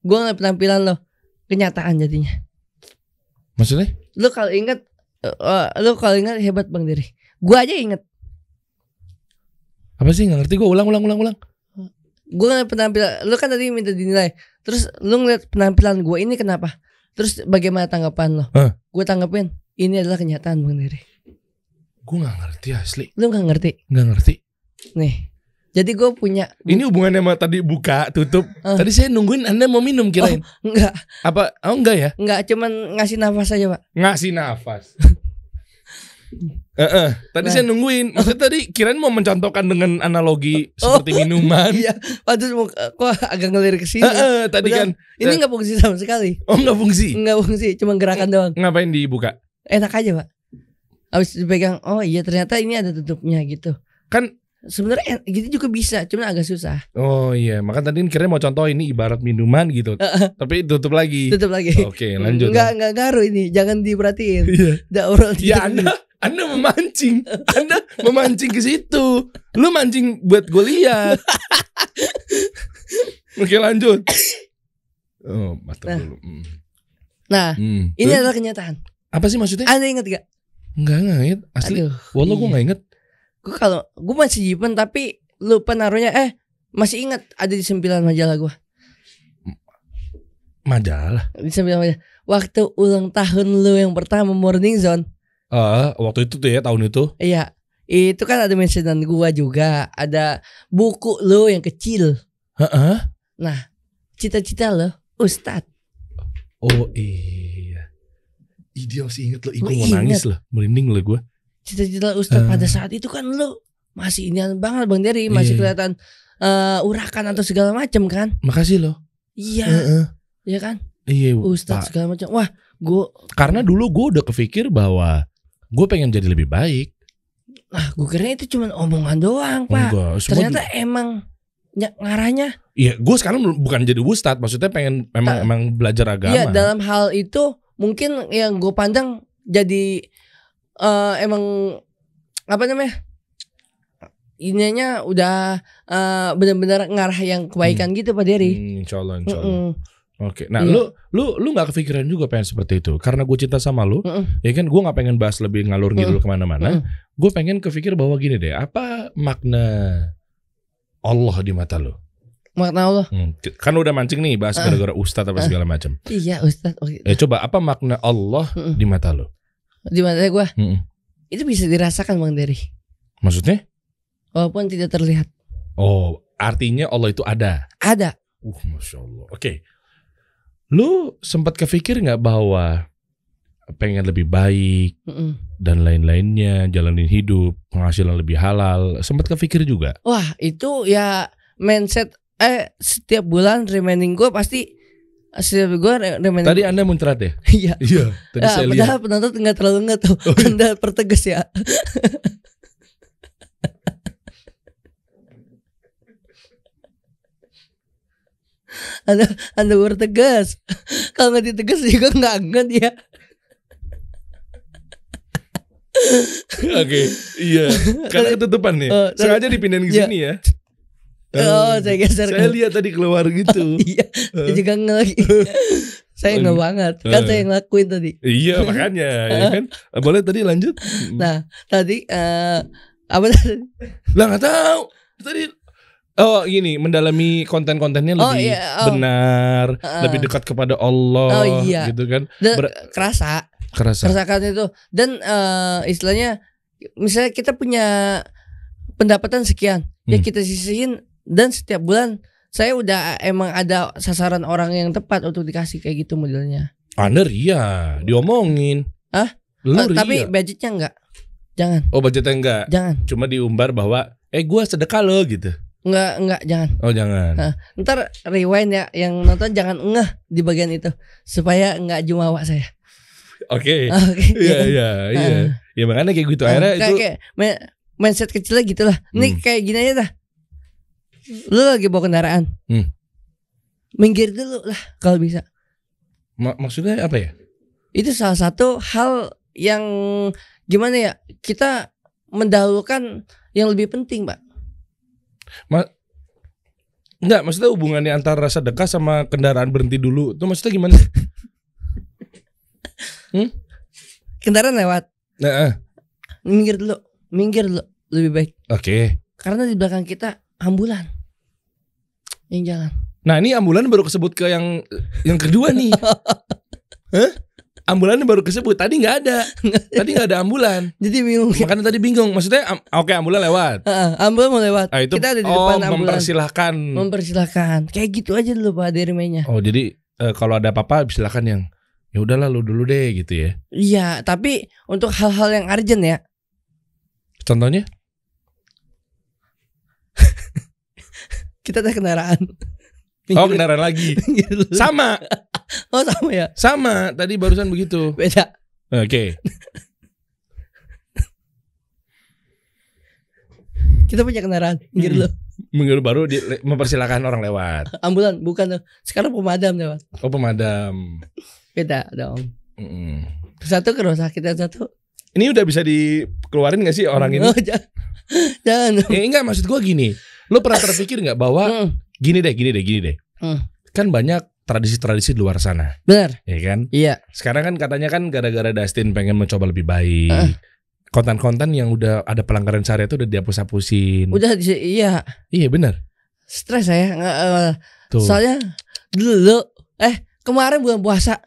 gue ngeliat penampilan lo, kenyataan jadinya. Maksudnya? Lo kalau ingat hebat Bang Diri. Gue aja inget. Apa sih nggak ngerti gue ulang. Gue ngeliat penampilan lu kan tadi minta dinilai. Terus lu ngeliat penampilan gue ini kenapa? Terus bagaimana tanggapan lo? Gue tanggapin ini adalah kenyataan Bang Diri. Gue nggak ngerti asli. Lu nggak ngerti? Nggak ngerti. Nih. Jadi gue punya. Ini hubungannya sama tadi buka tutup. Tadi saya nungguin Anda mau minum kirain. Enggak. Apa? Oh enggak ya? Enggak, cuman ngasih nafas aja Pak. Ngasih nafas. Tadi saya nungguin. Maksudnya tadi kirain mau mencontohkan dengan analogi seperti minuman. Iya. Waduh kok agak ngelirik ke sini. Tadi kan. Ini enggak fungsi sama sekali. Oh enggak fungsi. Enggak fungsi, cuma gerakan doang. Ngapain dibuka? Enak aja Pak. Habis dipegang, oh iya ternyata ini ada tutupnya gitu. Kan sebenarnya gitu juga bisa, cuma agak susah. Oh iya, makanya tadi kira mau contoh ini ibarat minuman gitu. Tapi tutup lagi. Oke, lanjut. Enggak ngaruh ini, jangan diperhatiin. Ya Anda memancing. Anda memancing ke situ. Lu mancing buat gue lihat. Oke, lanjut. Oh, mata dulu. Nah, ini adalah kenyataan. Apa sih maksudnya? Anda ingat gak? Enggak ingat. Asli. Wallah gue gak inget. Gue masih jipen tapi lupa naruhnya. Masih ingat ada di 9 majalah gue. Majalah? Di 9 majalah. Waktu ulang tahun lu yang pertama Morning Zone. Waktu itu tuh ya, tahun itu. Iya. Itu kan ada mentionan gue juga. Ada buku lu yang kecil. Nah, cita-cita lo Ustadz. Oh iya. Dia masih inget lo. Gue mau nangis loh. Merinding loh gue. Cita-cita Ustadz pada saat itu kan lo masih inian banget Bang Dery. Masih kelihatan urakan atau segala macam kan. Makasih lo. Iya. Iya kan. Iya Ustadz segala macam. Wah karena dulu gue udah kepikir bahwa gue pengen jadi lebih baik. Nah gue kira itu cuma omongan doang Pak. Enggak, ternyata emang ngarahnya. Iya, gue sekarang bukan jadi ustadz, maksudnya pengen emang belajar agama. Iya, dalam hal itu mungkin yang gue pandang jadi emang apa namanya? Ininya udah benar-benar ngarah yang kebaikan gitu Pak Dery. Insya Allah. Oke, nah lu nggak kepikiran juga pengen seperti itu? Karena gue cinta sama lu, ya kan gue nggak pengen bahas lebih ngalur ngidul kemana-mana. Gue pengen kepikir bahwa gini deh, apa makna Allah di mata lu? Makna Allah. Kan udah mancing nih bahas gara-gara ustadz apa segala macam. Iya ustadz. Coba apa makna Allah di mata lu? Di mata gue, itu bisa dirasakan Bang Dery. Maksudnya? Walaupun tidak terlihat. Oh, artinya Allah itu ada. Ada. Masya Allah. Oke. Lu sempat kepikir nggak bahwa pengen lebih baik dan lain-lainnya, jalanin hidup, penghasilan lebih halal, sempat kepikir juga? Wah, itu ya mindset. Setiap bulan remaining gue pasti setiap gue remaining. Tadi Anda muncrat ya? Iya. Iya. Tadi saya lihat. Padahal penonton nggak terlalu nggak tuh. Anda pertegas ya. Anda bertegas. Kalau nggak ditegas juga nggak ya. Oke, iya. Karena ketutupan nih. Sengaja dipindahin ke sini ya. Saya geser. Saya lihat tadi keluar gitu. Iya. Saya juga ngelagi. Saya nggak banget. Kan saya yang ngelakuin tadi. Iya makanya. Ya kan. Boleh tadi lanjut. Nah tadi apa tadi? Lah nggak tahu. Tadi. Oh gini, mendalami konten-kontennya lebih benar, lebih dekat kepada Allah, gitu kan? Kerasakan itu. Dan istilahnya, misalnya kita punya pendapatan sekian, ya kita sisihin, dan setiap bulan saya udah emang ada sasaran orang yang tepat untuk dikasih kayak gitu modelnya. Anda ria, diomongin. Tapi budgetnya enggak, jangan. Oh budgetnya enggak? Jangan. Cuma diumbar bahwa, gue sedekah lo gitu. Enggak, jangan. Oh jangan. Ntar rewind ya, yang nonton jangan ngeh di bagian itu supaya enggak jumawa saya. Oke. Iya. Ya makanya kayak gitu akhirnya itu. Kayak mindset kecilnya gitulah. Ini kayak gini aja dah. Lu lagi bawa kendaraan. Minggir dulu lah kalau bisa. Maksudnya apa ya? Itu salah satu hal yang gimana ya? Kita mendahulukan yang lebih penting, Pak. Enggak, maksudnya hubungannya antara sedekah sama kendaraan berhenti dulu. Itu maksudnya gimana? Kendaraan lewat. Minggir dulu lebih baik. Oke. Karena di belakang kita ambulan yang jalan. Nah, ini ambulan baru kesebut ke yang kedua nih. Ambulan baru kesebut, tadi nggak ada. Tadi nggak ada ambulan. Jadi bingung. Makanya tadi bingung. Maksudnya oke, ambulan lewat. Ambulan mau lewat. Itu, kita ada di depan ambulan. Mempersilahkan. Kayak gitu aja dulu Pak Dery mainnya. Oh, jadi kalau ada apa-apa silakan yang ya udahlah lu dulu deh gitu ya. Iya, tapi untuk hal-hal yang urgent ya. Contohnya? Kita ada kendaraan. Kendaraan lagi. Sama. Oh sama ya? Sama, tadi barusan begitu. Beda. Oke. Kita punya kendaraan, minggir dulu. Minggir baru mempersilahkan orang lewat. Ambulan, bukan tuh. Sekarang pemadam lewat. Oh pemadam. Beda dong. Satu kerusakan satu. Ini udah bisa dikeluarin gak sih orang ini? Oh, jangan. Enggak, maksud gue gini. Lo pernah terpikir gak bahwa gini deh. Kan banyak tradisi-tradisi di luar sana. Benar. Iya kan? Iya. Sekarang kan katanya kan gara-gara Dustin pengen mencoba lebih baik. Konten-konten yang udah ada pelanggaran syariat itu udah dihapus-hapusin. Iya. Iya benar. Stres saya. Soalnya dulu kemarin bulan puasa.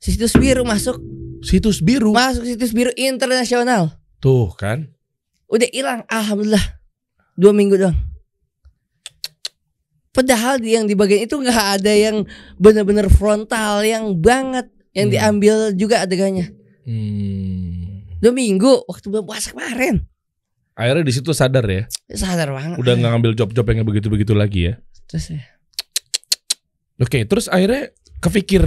Situs biru masuk. Situs biru internasional. Tuh kan. Udah hilang, alhamdulillah. 2 minggu doang. Padahal yang di bagian itu nggak ada yang benar-benar frontal yang banget yang diambil juga adegannya. 2 minggu waktu bulan puasa kemarin. Akhirnya di situ sadar ya. Sadar banget. Udah nggak ngambil job-job yang begitu-begitu lagi ya. Terus ya. Oke, terus akhirnya kepikir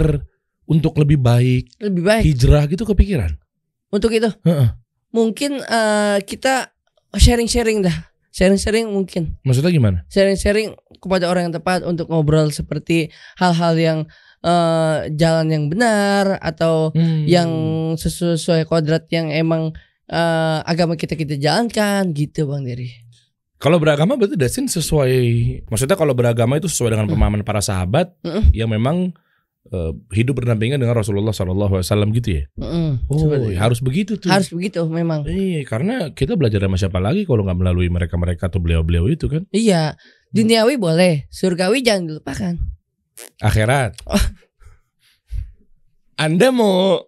untuk lebih baik. Hijrah gitu kepikiran. Untuk itu. Mungkin kita sharing-sharing dah. sharing-sharing mungkin. Maksudnya gimana? Sharing-sharing kepada orang yang tepat untuk ngobrol seperti hal-hal yang jalan yang benar atau yang sesuai kodrat yang emang agama kita jalankan gitu Bang Dery. Kalau beragama berarti Dasin sesuai, maksudnya kalau beragama itu sesuai dengan pemahaman para sahabat yang memang hidup berdampingan dengan Rasulullah SAW gitu ya. Harus begitu tuh. Harus begitu memang. Iya, karena kita belajar sama siapa lagi kalau nggak melalui mereka atau beliau-beliau itu kan. Iya, duniawi boleh, surgawi jangan dilupakan. Akhirat. Anda mau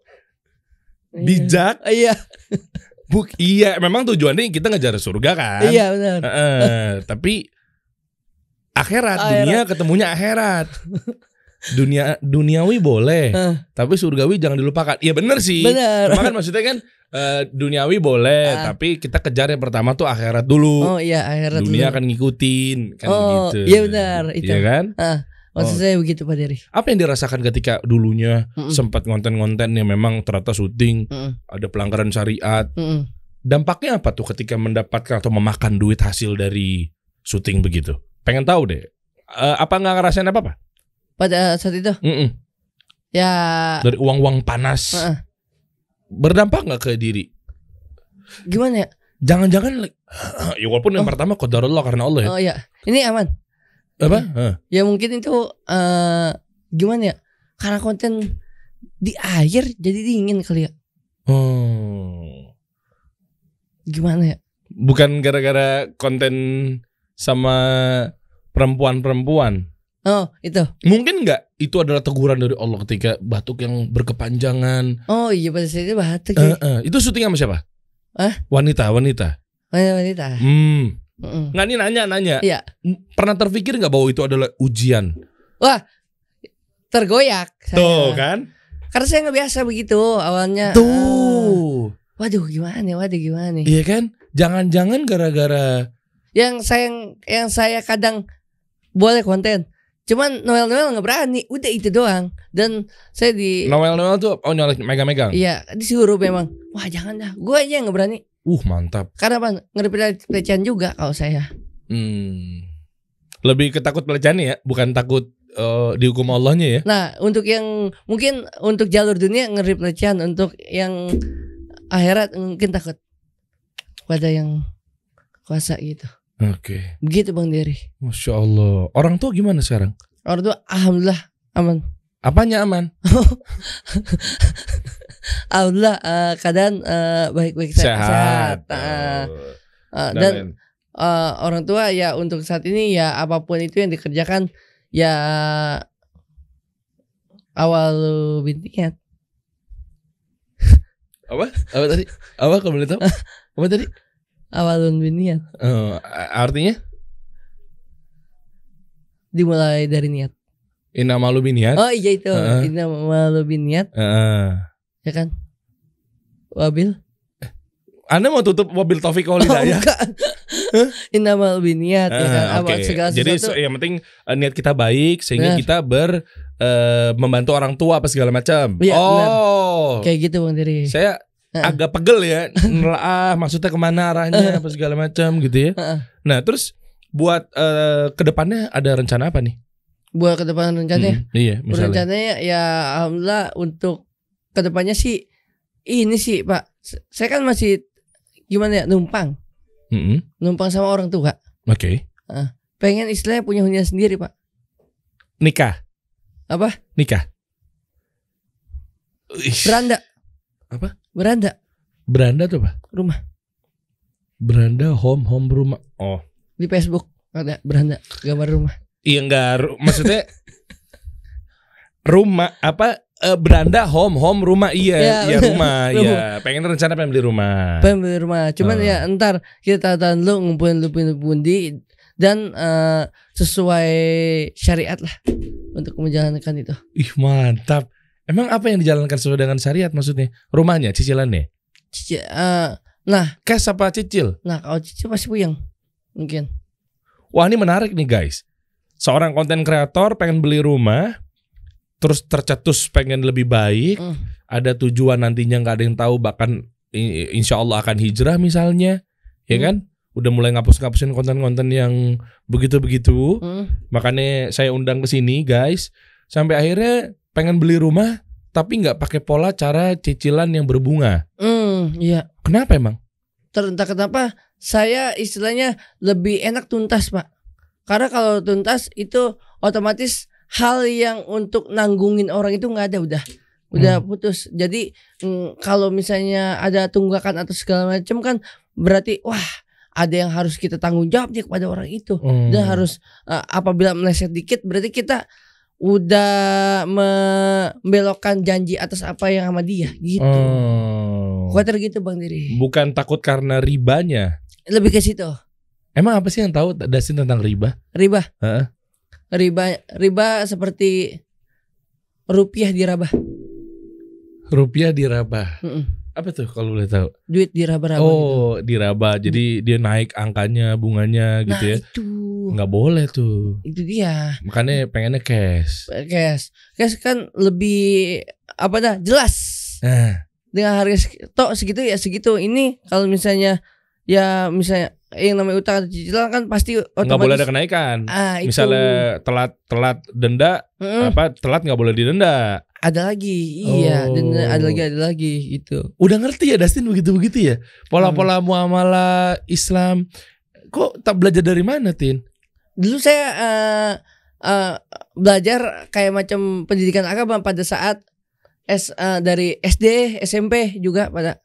bijak? Iya. Iya, memang tujuannya kita ngejar surga kan. Iya benar. Tapi akhirat, dunia ketemunya akhirat. Duniawi boleh, tapi surgawi jangan dilupakan. Iya benar sih. Benar. Cuma kan maksudnya kan duniawi boleh, tapi kita kejar yang pertama tuh akhirat dulu. Oh iya, akhirat Dunia dulu. akan ngikutin kan gitu. Iya benar itu. Iya kan? Maksud saya begitu Pak Dery. Apa yang dirasakan ketika dulunya sempat ngonten-ngonten yang memang ternyata syuting ada pelanggaran syariat? Dampaknya apa tuh ketika mendapatkan atau memakan duit hasil dari syuting begitu? Pengen tahu deh. Apa nggak ngerasain apa-apa? Pada saat itu? Ya. Dari uang-uang panas. Berdampak nggak ke diri? Gimana ya? Jangan-jangan ya walaupun yang pertama qadarullah karena Allah ya. Oh iya. Ini aman. Apa? Ya mungkin itu gimana ya? Karena konten di air jadi dingin kali ya. Gimana ya? Bukan gara-gara konten sama perempuan-perempuan. Oh itu. Mungkin nggak itu adalah teguran dari Allah ketika batuk yang berkepanjangan. Oh iya pada saat itu batuk ya. Itu syuting sama siapa? Wanita. Wanita. Nggak, ini nanya. Iya. Pernah terpikir nggak bahwa itu adalah ujian? Wah, tergoyak saya. Tuh kan? Karena saya nggak biasa begitu awalnya. Tuh. Waduh gimana nih? Iya kan? Jangan-jangan gara-gara yang saya kadang boleh konten. Cuman Noel nggak berani. Udah itu doang. Dan saya di Noel tuh megang-megang. Iya, disuruh memang. Wah jangan dah. Gue aja yang nggak berani. Mantap. Karena apa? Ngeri pelecehan juga kalau saya. Lebih ketakut pelecehan ya, bukan takut dihukum Allahnya ya. Nah, untuk yang mungkin untuk jalur dunia ngeri pelecehan, untuk yang akhirat mungkin takut pada yang kuasa gitu. Oke. Begitu Bang Dery. Masya Allah. Orang tua gimana sekarang? Orang tua alhamdulillah aman. Apanya aman? Alhamdulillah keadaan baik-baik sehat. Dan orang tua ya untuk saat ini ya apapun itu yang dikerjakan ya awal bintiat. Apa tadi? Apa kamu boleh tahu? Apa tadi? Awalun binniat. Artinya? Dimulai dari niat. Innamal binniat. Oh iya itu. Innamal binniat. Ya kan? Wabil. Anda mau tutup mobil Taufik Walhidayah? Innamal binniat ya kan. Apa segala sesuatu. Jadi yang penting niat kita baik sehingga kita membantu orang tua apa segala macam. Ya, kayak gitu Bang Dery. Saya agak pegel ya, maksudnya kemana arahnya apa segala macam gitu ya. Nah terus buat kedepannya ada rencana apa nih? Buat kedepan rencananya? Iya, misalnya. Rencananya ya alhamdulillah untuk kedepannya sih ini sih Pak. Saya kan masih gimana ya numpang sama orang tua. Oke. Pengen istilahnya punya hunian sendiri Pak. Nikah. Apa? Nikah. Beranda. Apa? Beranda. Beranda tuh apa? Rumah. Beranda home rumah. Oh. Di Facebook ada beranda gambar rumah. Iya enggak, maksudnya rumah apa? Beranda home rumah iya rumah iya. Pengen beli rumah. Cuman ya entar kita tahan dulu ngumpulin pundi dan sesuai syariat lah untuk menjalankan itu. Ih mantap. Emang apa yang dijalankan sesuai dengan syariat maksudnya? Rumahnya, cicilannya? Cash apa cicil? Nah kalau cicil pasti puyeng mungkin. Wah ini menarik nih guys. Seorang konten kreator pengen beli rumah, terus tercetus pengen lebih baik, ada tujuan nantinya nggak ada yang tahu, bahkan insya Allah akan hijrah misalnya, ya kan? udah mulai ngapus-ngapusin konten-konten yang begitu-begitu. Makanya saya undang ke sini guys. Sampai akhirnya pengen beli rumah tapi nggak pakai pola cara cicilan yang berbunga. Iya. Kenapa emang? Entah kenapa saya istilahnya lebih enak tuntas, Pak. Karena kalau tuntas itu otomatis hal yang untuk nanggungin orang itu nggak ada, udah putus. Jadi kalau misalnya ada tunggakan atau segala macam kan berarti wah ada yang harus kita tanggung jawab nih kepada orang itu. Dan harus apabila meleset dikit berarti kita udah membelokkan janji atas apa yang sama dia gitu. Khawatir gitu Bang Diri. Bukan takut karena ribanya. Lebih ke situ. Emang apa sih yang tahu Dasin tentang riba? Riba. Heeh. Riba seperti rupiah diraba. Rupiah diraba. Apa tuh kalau boleh tahu? Duit diraba-raba Oh, gitu. Diraba. Jadi dia naik angkanya, bunganya gitu ya. Itu. Nggak boleh tuh. Itu dia. Makanya pengennya cash. Cash kan lebih jelas. Nah. Dengan harga segitu ya segitu. Ini kalau misalnya yang namanya utang atau cicilan kan pasti otomatis nggak boleh ada kenaikan. Misalnya telat denda, telat nggak boleh didenda. Ada lagi, iya, denda ada lagi gitu. Udah ngerti ya Dustin begitu ya, pola-pola muamalah Islam. Kok tak belajar dari mana, Tin? Dulu saya belajar kayak macam pendidikan agama pada saat dari SD, SMP juga pada.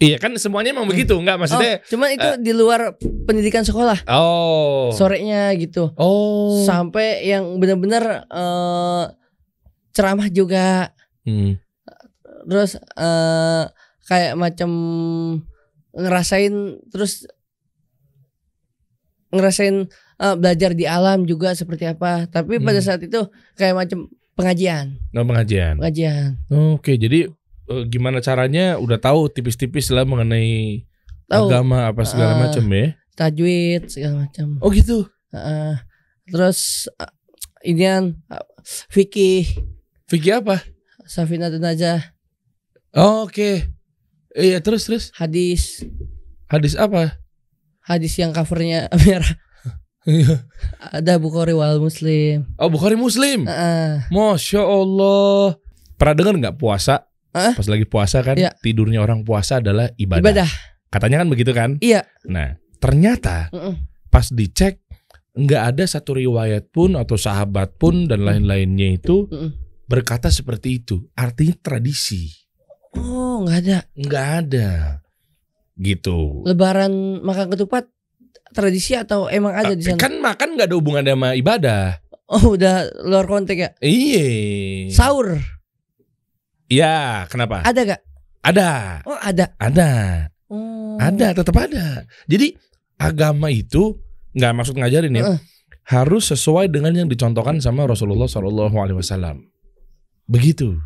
Iya kan semuanya emang begitu, enggak maksudnya. Cuman itu di luar pendidikan sekolah. Sorenya gitu. Sampai yang benar-benar ceramah juga. Terus kayak macam ngerasain belajar di alam juga seperti apa. Tapi pada saat itu kayak macam pengajian. Pengajian. Oke, jadi gimana caranya udah tahu tipis-tipis lah mengenai agama apa segala macam ya. Tajwid segala macam. Oh gitu. Terus inian fikih. Fikih apa? Safinatun Najah. Oke. Iya, terus. Hadis apa? Hadis yang covernya merah. Ada Bukhari wal Muslim. Oh, Bukhari Muslim. Masya Allah. Pernah dengar nggak puasa? Pas lagi puasa kan, tidurnya orang puasa adalah ibadah. Katanya kan begitu kan? Iya. Nah, ternyata pas dicek nggak ada satu riwayat pun atau sahabat pun dan lain-lainnya itu berkata seperti itu. Artinya tradisi. Oh, nggak ada. Gitu. Lebaran makan ketupat tradisi atau emang ada di sana? Kan makan nggak ada hubungannya sama ibadah. Oh, udah luar konteks ya? Iya. Sahur. Ya, kenapa? Ada gak? Ada. Oh, ada. Ada, tetap ada. Jadi agama itu nggak maksud ngajarin ya, harus sesuai dengan yang dicontohkan sama Rasulullah SAW. Begitu.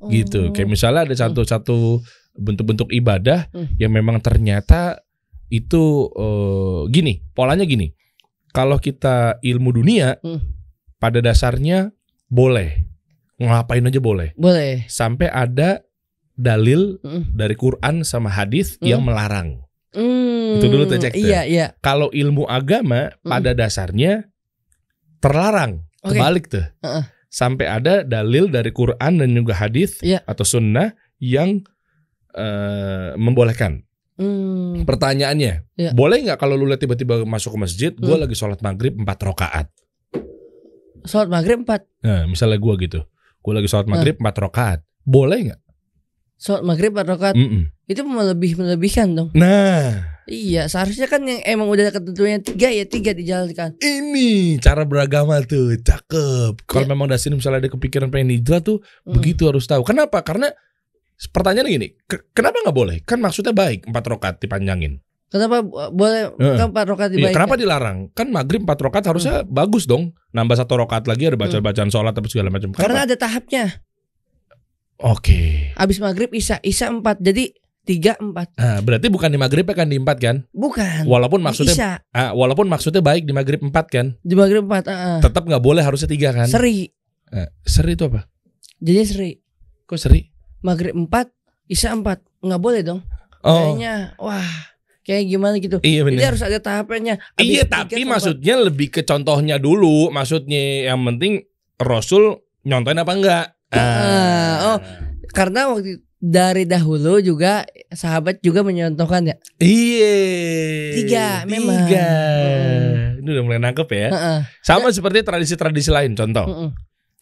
Gitu. Kayak misalnya ada satu bentuk-bentuk ibadah yang memang ternyata itu polanya gini. Kalau kita ilmu dunia pada dasarnya boleh. Ngapain aja boleh. Sampai ada dalil dari Quran sama hadis yang melarang. Itu dulu tuh cek. Iya. Kalau ilmu agama pada dasarnya terlarang. Kebalik tuh. Sampai ada dalil dari Quran dan juga hadis atau sunnah yang membolehkan. Pertanyaannya, boleh nggak kalau lu lihat tiba-tiba masuk ke masjid, gue lagi sholat maghrib 4 rakaat. Sholat maghrib 4? Nah, misalnya gue gitu. Gue lagi sholat maghrib 4 rakaat. Boleh gak? Sholat maghrib 4 rakaat? Itu melebihkan dong. Nah. Iya, seharusnya kan yang emang udah ketentuannya 3 dijalankan. Ini cara beragama tuh, cakep. Kalau memang Dasin misalnya ada kepikiran pengen hijrah tuh, begitu harus tahu. Kenapa? Karena pertanyaannya gini, kenapa gak boleh? Kan maksudnya baik 4 rakaat dipanjangin. Kenapa boleh kan 4 rakaat dibaik? Kenapa dilarang? Kan maghrib 4 rakaat harusnya bagus dong. Nambah 1 rakaat lagi ada bacaan sholat atau segala macam. Karena ada tahapnya. Oke. Abis maghrib Isya 4. Jadi 3, 4. Nah, berarti bukan di maghrib kan di 4 kan? Bukan. Walaupun maksudnya baik di maghrib 4 kan? Di maghrib 4. Tetap gak boleh, harusnya 3 kan? Seri. Seri itu apa? Jadi seri. Kok seri? Maghrib 4, Isya 4. Gak boleh dong. Kayaknya wah kayak gimana gitu. Iya Jadi benar. harus ada tahapannya. Habis Iya, tiga tapi sama- maksudnya lebih ke contohnya dulu. Maksudnya yang penting Rasul nyontoin apa enggak? Oh, karena waktu dari dahulu juga sahabat juga menyontohkan ya. Iya. Tiga, memang. Ini udah mulai nangkep ya. Heeh. Sama seperti tradisi-tradisi lain. Contoh. Heeh.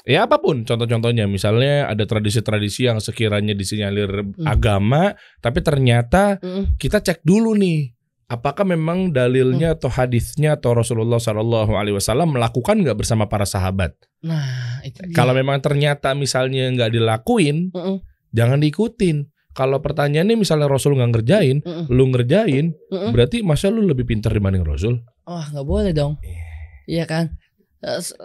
Ya apapun contoh-contohnya. Misalnya ada tradisi-tradisi yang sekiranya disinyalir agama, tapi ternyata Heeh. kita cek dulu nih, apakah memang dalilnya atau hadisnya atau Rasulullah SAW melakukan nggak bersama para sahabat. Nah, itu dia. Kalau memang ternyata misalnya nggak dilakuin, Heeh. jangan diikutin. Kalau pertanyaannya misalnya Rasul nggak ngerjain, Heeh. lu ngerjain, Heeh. berarti masa lu lebih pintar dibanding Rasul? Wah, nggak boleh dong. Iya kan?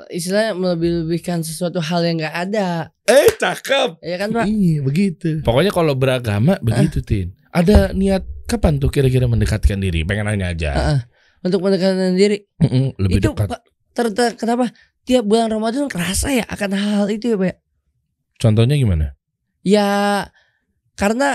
Istilahnya melebih-lebihkan sesuatu hal yang nggak ada. Cakep. Iya kan, Pak? Iya begitu. Pokoknya kalau beragama begitu, Tin. Ada niat kapan tuh kira-kira mendekatkan diri? Pengen nanya aja. Heeh. Untuk mendekatkan diri. Lebih Itu dekat. Pak, kenapa tiap bulan Ramadan kerasa ya akan hal itu ya, Pak? Contohnya gimana? Ya karena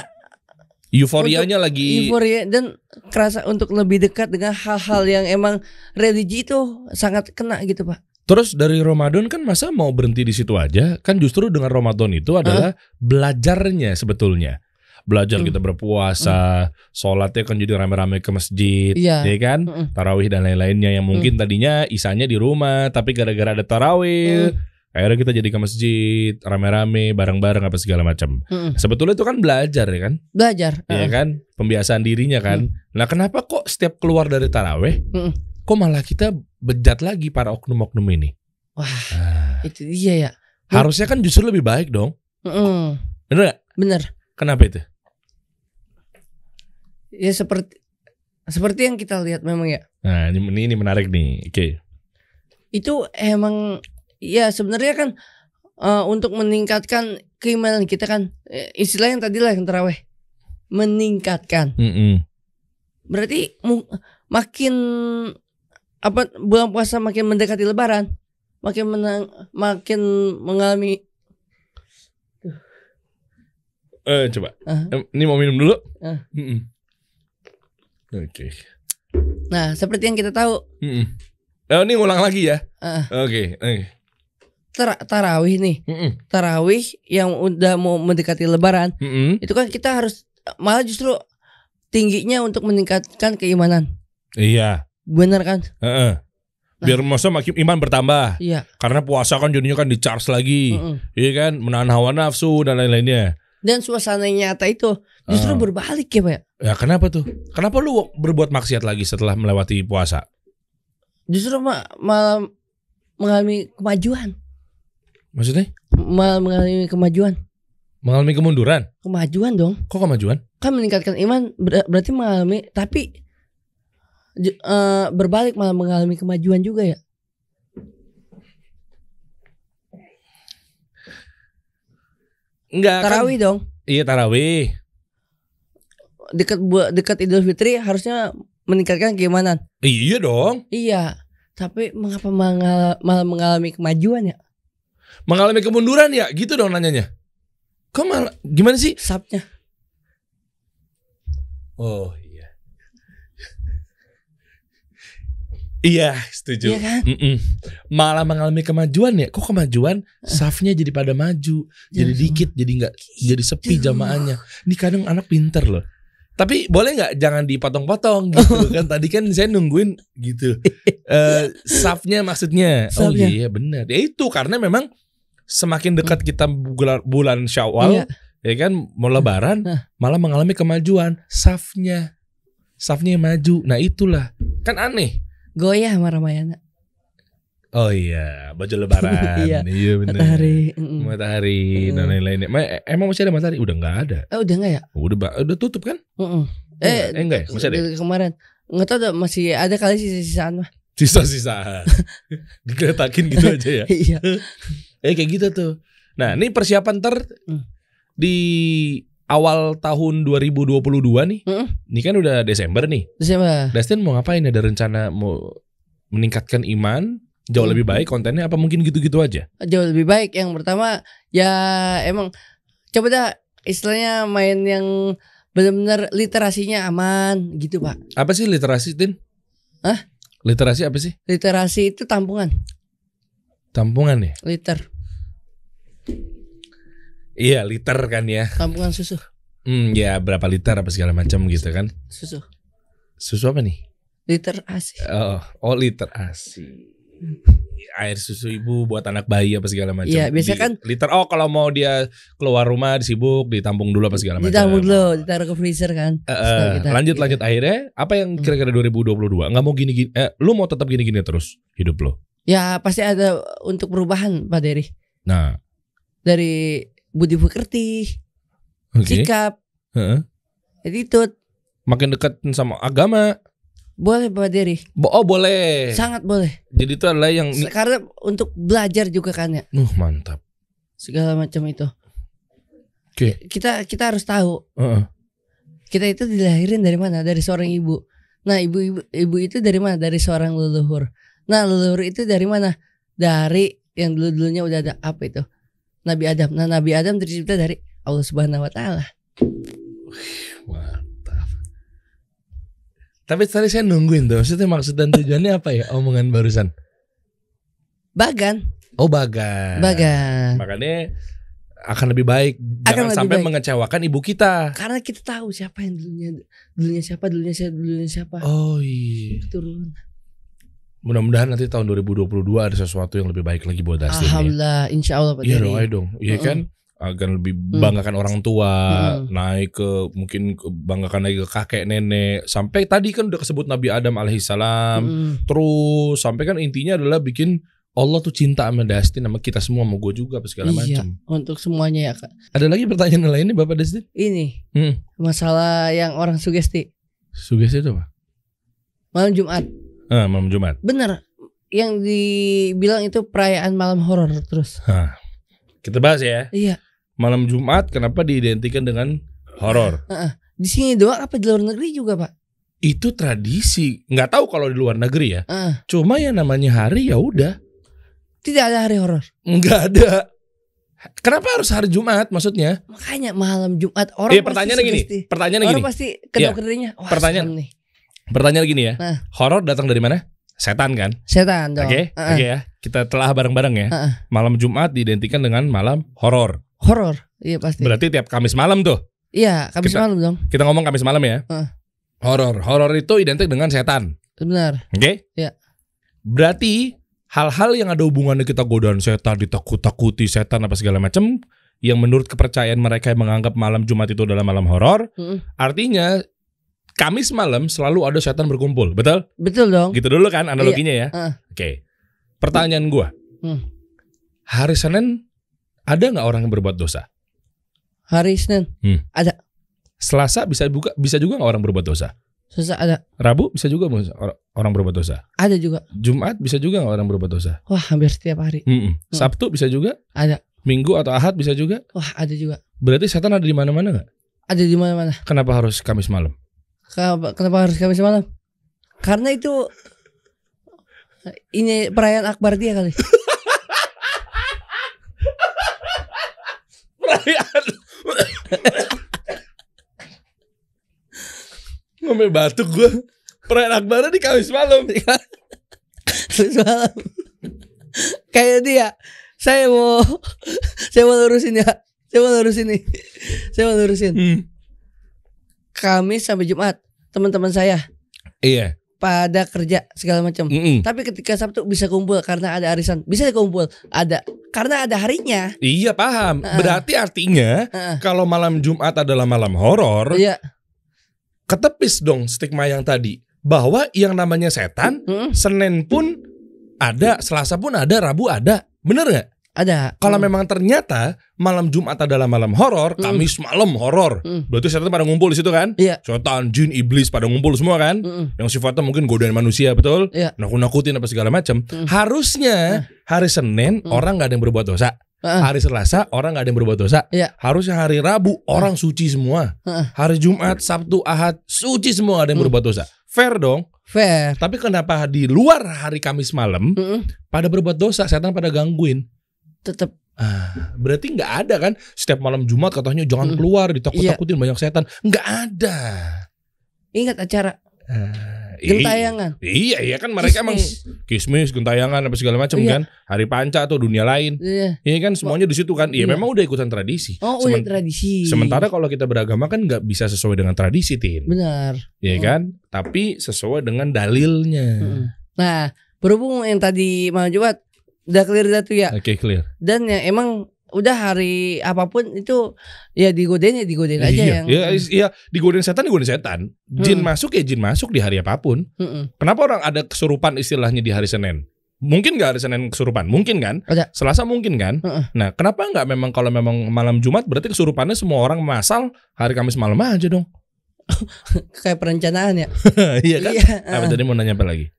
Euforianya lagi. euforia dan kerasa untuk lebih dekat dengan hal-hal yang emang religi itu sangat kena gitu, Pak. Terus dari Ramadan kan masa mau berhenti di situ aja? Kan justru dengan Ramadan itu adalah belajarnya sebetulnya. Belajar kita berpuasa, sholatnya kan jadi rame-rame ke masjid, Iya. ya kan? Tarawih dan lain-lainnya yang mungkin tadinya isanya di rumah, tapi gara-gara ada tarawih, akhirnya kita jadi ke masjid, rame-rame, bareng-bareng apa segala macam. Sebetulnya itu kan belajar ya kan? Belajar. Ya kan? Pembiasaan dirinya kan. Nah kenapa kok setiap keluar dari tarawih, kok malah kita bejat lagi para oknum-oknum ini? Wah, Ah. itu dia ya. Harusnya kan justru lebih baik dong. Bener gak? Bener. Kenapa itu? Ya seperti yang kita lihat memang ya. Nah ini menarik nih. Oke. Itu emang ya sebenarnya kan untuk meningkatkan keimanan kita kan istilah yang tadi lah yang terawih meningkatkan. Berarti makin bulan puasa makin mendekati Lebaran, makin mengalami. Coba. Ini mau minum dulu. Oke. Nah, seperti yang kita tahu. Ini ngulang lagi ya. Oke. Tarawih nih. Tarawih yang udah mau mendekati Lebaran. Itu kan kita harus malah justru tingginya untuk meningkatkan keimanan. Iya. Benar kan? Biar masa makin iman bertambah. Iya. Karena puasa kan jadinya kan di-charge lagi. Iya kan? Menahan hawa nafsu dan lain-lainnya. Dan suasana nyata itu justru berbalik ya, Pak. Ya kenapa tuh? Kenapa lu berbuat maksiat lagi setelah melewati puasa? Justru malah mengalami kemajuan. Maksudnya? Malah mengalami kemajuan. Mengalami kemunduran? Kemajuan dong. Kok kemajuan? Kan meningkatkan iman berarti mengalami, tapi berbalik malah mengalami kemajuan juga ya. Enggak. Tarawih dong. Iya tarawih. Dekat Idul Fitri harusnya meningkatkan keimanan. Iya dong. Iya. Tapi mengapa malah mengalami kemajuan ya? Mengalami kemunduran ya? Gitu dong nanyanya. Kok malah gimana sih? Sabnya. Oh iya. Iya setuju. Iya kan? Malah mengalami kemajuan ya? Kok kemajuan? Safnya jadi pada maju, jadi dikit, jadi nggak, jadi sepi jamaahnya. Ini kadang anak pinter loh. Tapi boleh nggak jangan dipotong-potong gitu kan? Tadi kan saya nungguin gitu. Safnya maksudnya. Oh Safnya. iya benar. Ya itu karena memang semakin dekat kita bulan Syawal, ya kan mau Lebaran, malah mengalami kemajuan. Safnya maju. Nah itulah kan aneh. Goyah sama Ramayana. Oh iya, baju lebaran. Iya. Benar. Matahari dan lain-lainnya. Emang masih ada matahari? Udah nggak ada. Udah enggak ya? Udah tutup kan? Enggak ya? Masih ada. Dari kemarin. Enggak tahu masih ada kali sisa-sisaan mah. Sisa-sisaan. Digeletakin gitu aja ya. Iya. Kayak gitu tuh. Nah, ini persiapan di awal tahun 2022 nih. Ini kan udah Desember nih. Desember. Dustin mau ngapain? Ada rencana mau meningkatkan iman? Jauh lebih baik kontennya apa mungkin gitu-gitu aja? Jauh lebih baik. Yang pertama ya emang coba dah istilahnya main yang benar-benar literasinya aman gitu Pak. Apa sih literasi, Tin? Hah? Literasi apa sih? Literasi itu tampungan. Tampungan ya? Liter. Iya, liter kan ya. Tampungan susu. Ya berapa liter apa segala macam gitu kan. Susu. Susu apa nih? Liter ASI. Oh liter ASI. Air susu ibu buat anak bayi apa segala macam. Iya, biasanya kan liter. Oh, kalau mau dia keluar rumah disibuk ditampung dulu apa segala macam. ditampung dulu, ditaruh ke freezer kan. Lanjut akhirnya apa yang kira-kira 2022 nggak mau gini-gini. Lu mau tetap gini-gini terus hidup lo? Ya pasti ada untuk perubahan Pak Dery. Nah, dari budi pekerti, sikap, attitude. Makin dekat sama agama. Boleh Pak Dery. Oh boleh. Sangat boleh. Jadi itu adalah yang karena untuk belajar juga kan ya. Mantap. Segala macam itu. Oke. Kita harus tahu. Kita itu dilahirin dari mana? Dari seorang ibu. Nah ibu itu dari mana? Dari seorang leluhur. Nah leluhur itu dari mana? Dari yang dulu-dulunya udah ada apa itu? Nabi Adam. Nah Nabi Adam tercipta dari Allah Subhanahu Wa Taala. Mantap. Tapi tadi saya nungguin tuh, maksudnya maksud dan tujuannya apa ya omongan barusan? Bagan. Oh bagan. Makanya akan lebih baik jangan sampai mengecewakan ibu kita. Karena kita tahu siapa yang dulunya siapa. Oh iya. Turun. Mudah-mudahan nanti tahun 2022 ada sesuatu yang lebih baik lagi buat Dustin. Alhamdulillah, insya Allah Pak Iya Dery. dong, ayo dong. Iya kan? Akan lebih banggakan orang tua, naik ke mungkin banggakan lagi ke kakek nenek. Sampai tadi kan udah kesebut Nabi Adam alaihissalam. Terus sampai kan intinya adalah bikin Allah tuh cinta sama Dustin, sama kita semua, sama gue juga apa segala macam. Untuk semuanya ya Kak. Ada lagi pertanyaan lain nih Bapak Dustin? Ini masalah yang orang sugesti. Sugesti itu apa? Malam Jumat. Malam Jumat. Bener. Yang dibilang itu perayaan malam horor terus. Kita bahas ya. Iya. Malam Jumat kenapa diidentikan dengan horor? Di sini doang apa di luar negeri juga Pak? Itu tradisi. Nggak tahu kalau di luar negeri ya. Cuma ya namanya hari ya udah. Tidak ada hari horor. Nggak ada. Kenapa harus hari Jumat maksudnya? Makanya malam Jumat orang pertanyaannya gini. Pertanyaannya orang pasti kedok-kedoknya. Pertanyaan gini ya. Horor datang dari mana? Setan kan? Setan dong. Oke ya. Kita telah bareng-bareng ya. Malam Jumat diidentikan dengan malam horor. Horor. Iya pasti. Berarti tiap Kamis malam tuh. Iya, Kamis malam dong. Kita ngomong Kamis malam ya. Horor itu identik dengan setan. Benar. Oke? Iya. Berarti hal-hal yang ada hubungannya kita godaan setan, ditakut-takuti setan apa segala macam, yang menurut kepercayaan mereka yang menganggap malam Jumat itu adalah malam horor, artinya Kamis malam selalu ada setan berkumpul, betul? Betul dong. Gitu dulu kan analoginya ya. Oke. Pertanyaan gua. Hari Senin ada nggak orang yang berbuat dosa? Hari Senin ada. Selasa bisa juga nggak orang berbuat dosa? Selasa ada. Rabu bisa juga orang berbuat dosa? Ada juga. Jumat bisa juga nggak orang berbuat dosa? Wah, hampir setiap hari. Sabtu bisa juga? Ada. Minggu atau Ahad bisa juga? Wah, ada juga. Berarti setan ada di mana-mana nggak? Ada di mana-mana. Kenapa harus Kamis malam? Kenapa harus Kamis malam? Karena itu ini perayaan akbar dia kali. Perayaan. Ngomel batuk gue. Perayaan akbar di Kamis malam. Kamis malam. Kayak dia. Saya mau lurusin ya. Saya mau lurusin. Kamis sampai Jumat teman-teman saya. Iya. Pada kerja segala macam. Tapi ketika Sabtu bisa kumpul karena ada arisan. Bisa kumpul. Ada. Karena ada harinya. Iya paham. Berarti artinya kalau malam Jumat adalah malam horor. Iya. Ketepis dong stigma yang tadi. Bahwa yang namanya setan Senin pun ada, Selasa pun ada, Rabu ada. Bener gak? Ada. Kalau memang ternyata malam Jumat adalah malam horor, Kamis malam horor, berarti setan pada ngumpul di situ kan? Iya. Setan, jin, iblis pada ngumpul semua kan? Yang sifatnya mungkin godain manusia, betul? Iya. Nakut-nakutin apa segala macam. Harusnya hari Senin orang nggak ada yang berbuat dosa. Hari Selasa orang nggak ada yang berbuat dosa. Iya. Harusnya hari Rabu orang suci semua. Hari Jumat, Sabtu, Ahad suci semua, ada yang berbuat dosa. Fair dong. Fair. Tapi kenapa di luar hari Kamis malam pada berbuat dosa, setan pada gangguin? Tetap Berarti nggak ada kan setiap malam Jumat katanya jangan keluar, ditakut-takutin banyak setan. Nggak ada. Ingat acara gentayangan. Iya kan mereka emang kismis, gentayangan apa segala macam kan. Hari Panca atau dunia lain. Iya kan semuanya di situ kan. Iya memang udah ikutan tradisi. Udah tradisi. Sementara kalau kita beragama kan nggak bisa sesuai dengan tradisi, Tin. Benar. Iya kan? Tapi sesuai dengan dalilnya. Nah, berhubung yang tadi malam Jumat udah clear dah tuh ya. Oke, clear. Dan yang emang udah hari apapun itu ya digodain aja yang. Iya, digodain setan. Jin masuk ya jin masuk di hari apapun. Kenapa orang ada kesurupan istilahnya di hari Senin? Mungkin nggak hari Senin kesurupan? Mungkin kan? Ada. Selasa mungkin kan? Nah, kenapa nggak memang kalau memang malam Jumat berarti kesurupannya semua orang masal hari Kamis malam aja dong? Kayak perencanaan ya. Iya kan? Apa tadi mau nanya apa lagi?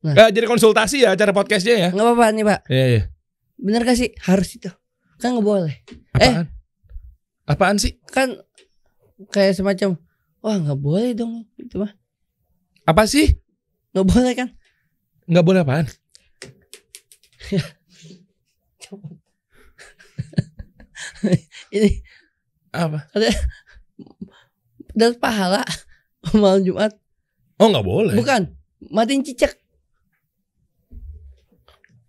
Jadi konsultasi ya acara podcastnya ya? Nggak apa-apa nih Pak. Iya. Bener gak sih harus itu? Kan nggak boleh. Apaan sih? Kan kayak semacam wah nggak boleh dong itu mah. Apa sih? Nggak boleh kan? Nggak boleh apaan? Ini apa? Ada dapat pahala malam Jumat. Oh nggak boleh. Bukan matiin cicak.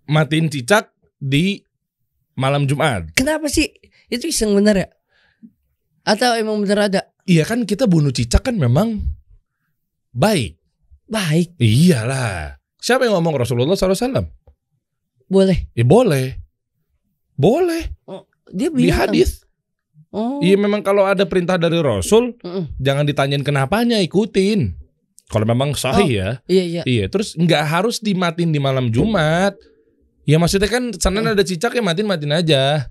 Matiin cicak di malam Jumat. Kenapa sih? Itu iseng bener ya? Atau emang bener ada? Iya kan kita bunuh cicak kan memang baik. Baik. Iyalah. Siapa yang ngomong Rasulullah SAW? Boleh. Ya boleh. Boleh. Dia di hadis. Iya memang kalau ada perintah dari Rasul, jangan ditanyain kenapanya, ikutin. Kalau memang sahih ya. Iya. Terus nggak harus dimatiin di malam Jumat. Ya maksudnya kan Senin ada cicak ya matiin aja.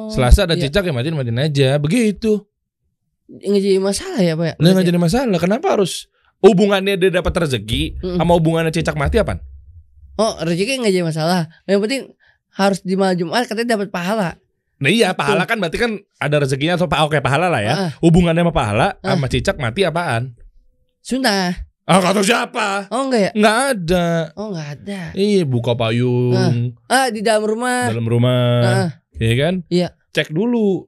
Selasa ada cicak ya matiin aja. Begitu. Nggak jadi masalah ya Pak ya? Nggak jadi masalah. Kenapa harus hubungannya dia dapat rezeki sama hubungannya cicak mati apa? Rezeki nggak jadi masalah. Yang penting harus di malam Jumat katanya dapat pahala. Nah iya pahala kan berarti kan ada rezekinya atau pahala lah ya. Hubungannya sama pahala sama cicak mati apaan? Sunnah. Kata siapa? Enggak ya? Enggak ada. Enggak ada. Iya buka payung. Di dalam rumah. Dalam rumah. Iya kan? Iya. Cek dulu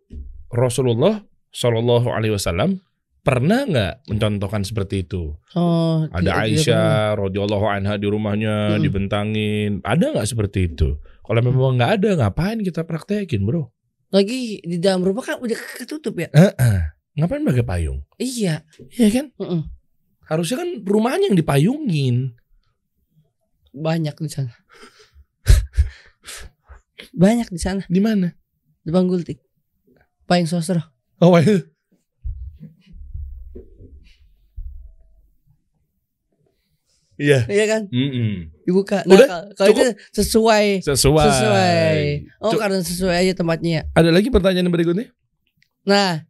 Rasulullah Shallallahu Alaihi Wasallam pernah nggak mencontohkan seperti itu? Ada Aisyah radhiyallahu anha di rumahnya dibentangin. Ada nggak seperti itu? Kalau memang nggak ada, ngapain kita praktekin, bro? Lagi di dalam rumah kan udah ketutup ya? Ngapain pakai payung? Iya. Iya kan? Harusnya kan rumahnya yang dipayungin. Banyak di sana. Banyak di sana. Di mana? Depan Gultik. Payung sosro. Oh, iya. Iya kan? Dibuka. Udah, kalau itu sesuai. Oh, karena sesuai aja tempatnya. Ada lagi pertanyaan berikutnya? Nah,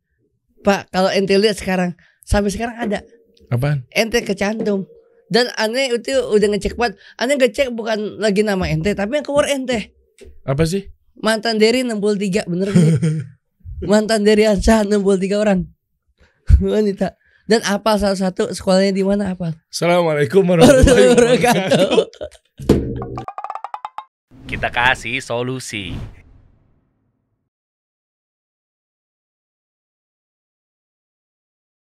Pak, kalau ente lihat sekarang, sampai sekarang ada. Apaan? Ente kecantum. Dan aneh itu udah ngecek banget. Aneh ngecek bukan lagi nama ente, tapi yang keluar ente. Apa sih? Mantan Derry 63, bener gak? Mantan Derry Ansa 63 orang. Wanita. Dan apal salah satu sekolahnya di mana apal. Assalamualaikum warahmatullahi wabarakatuh. Kita kasih solusi.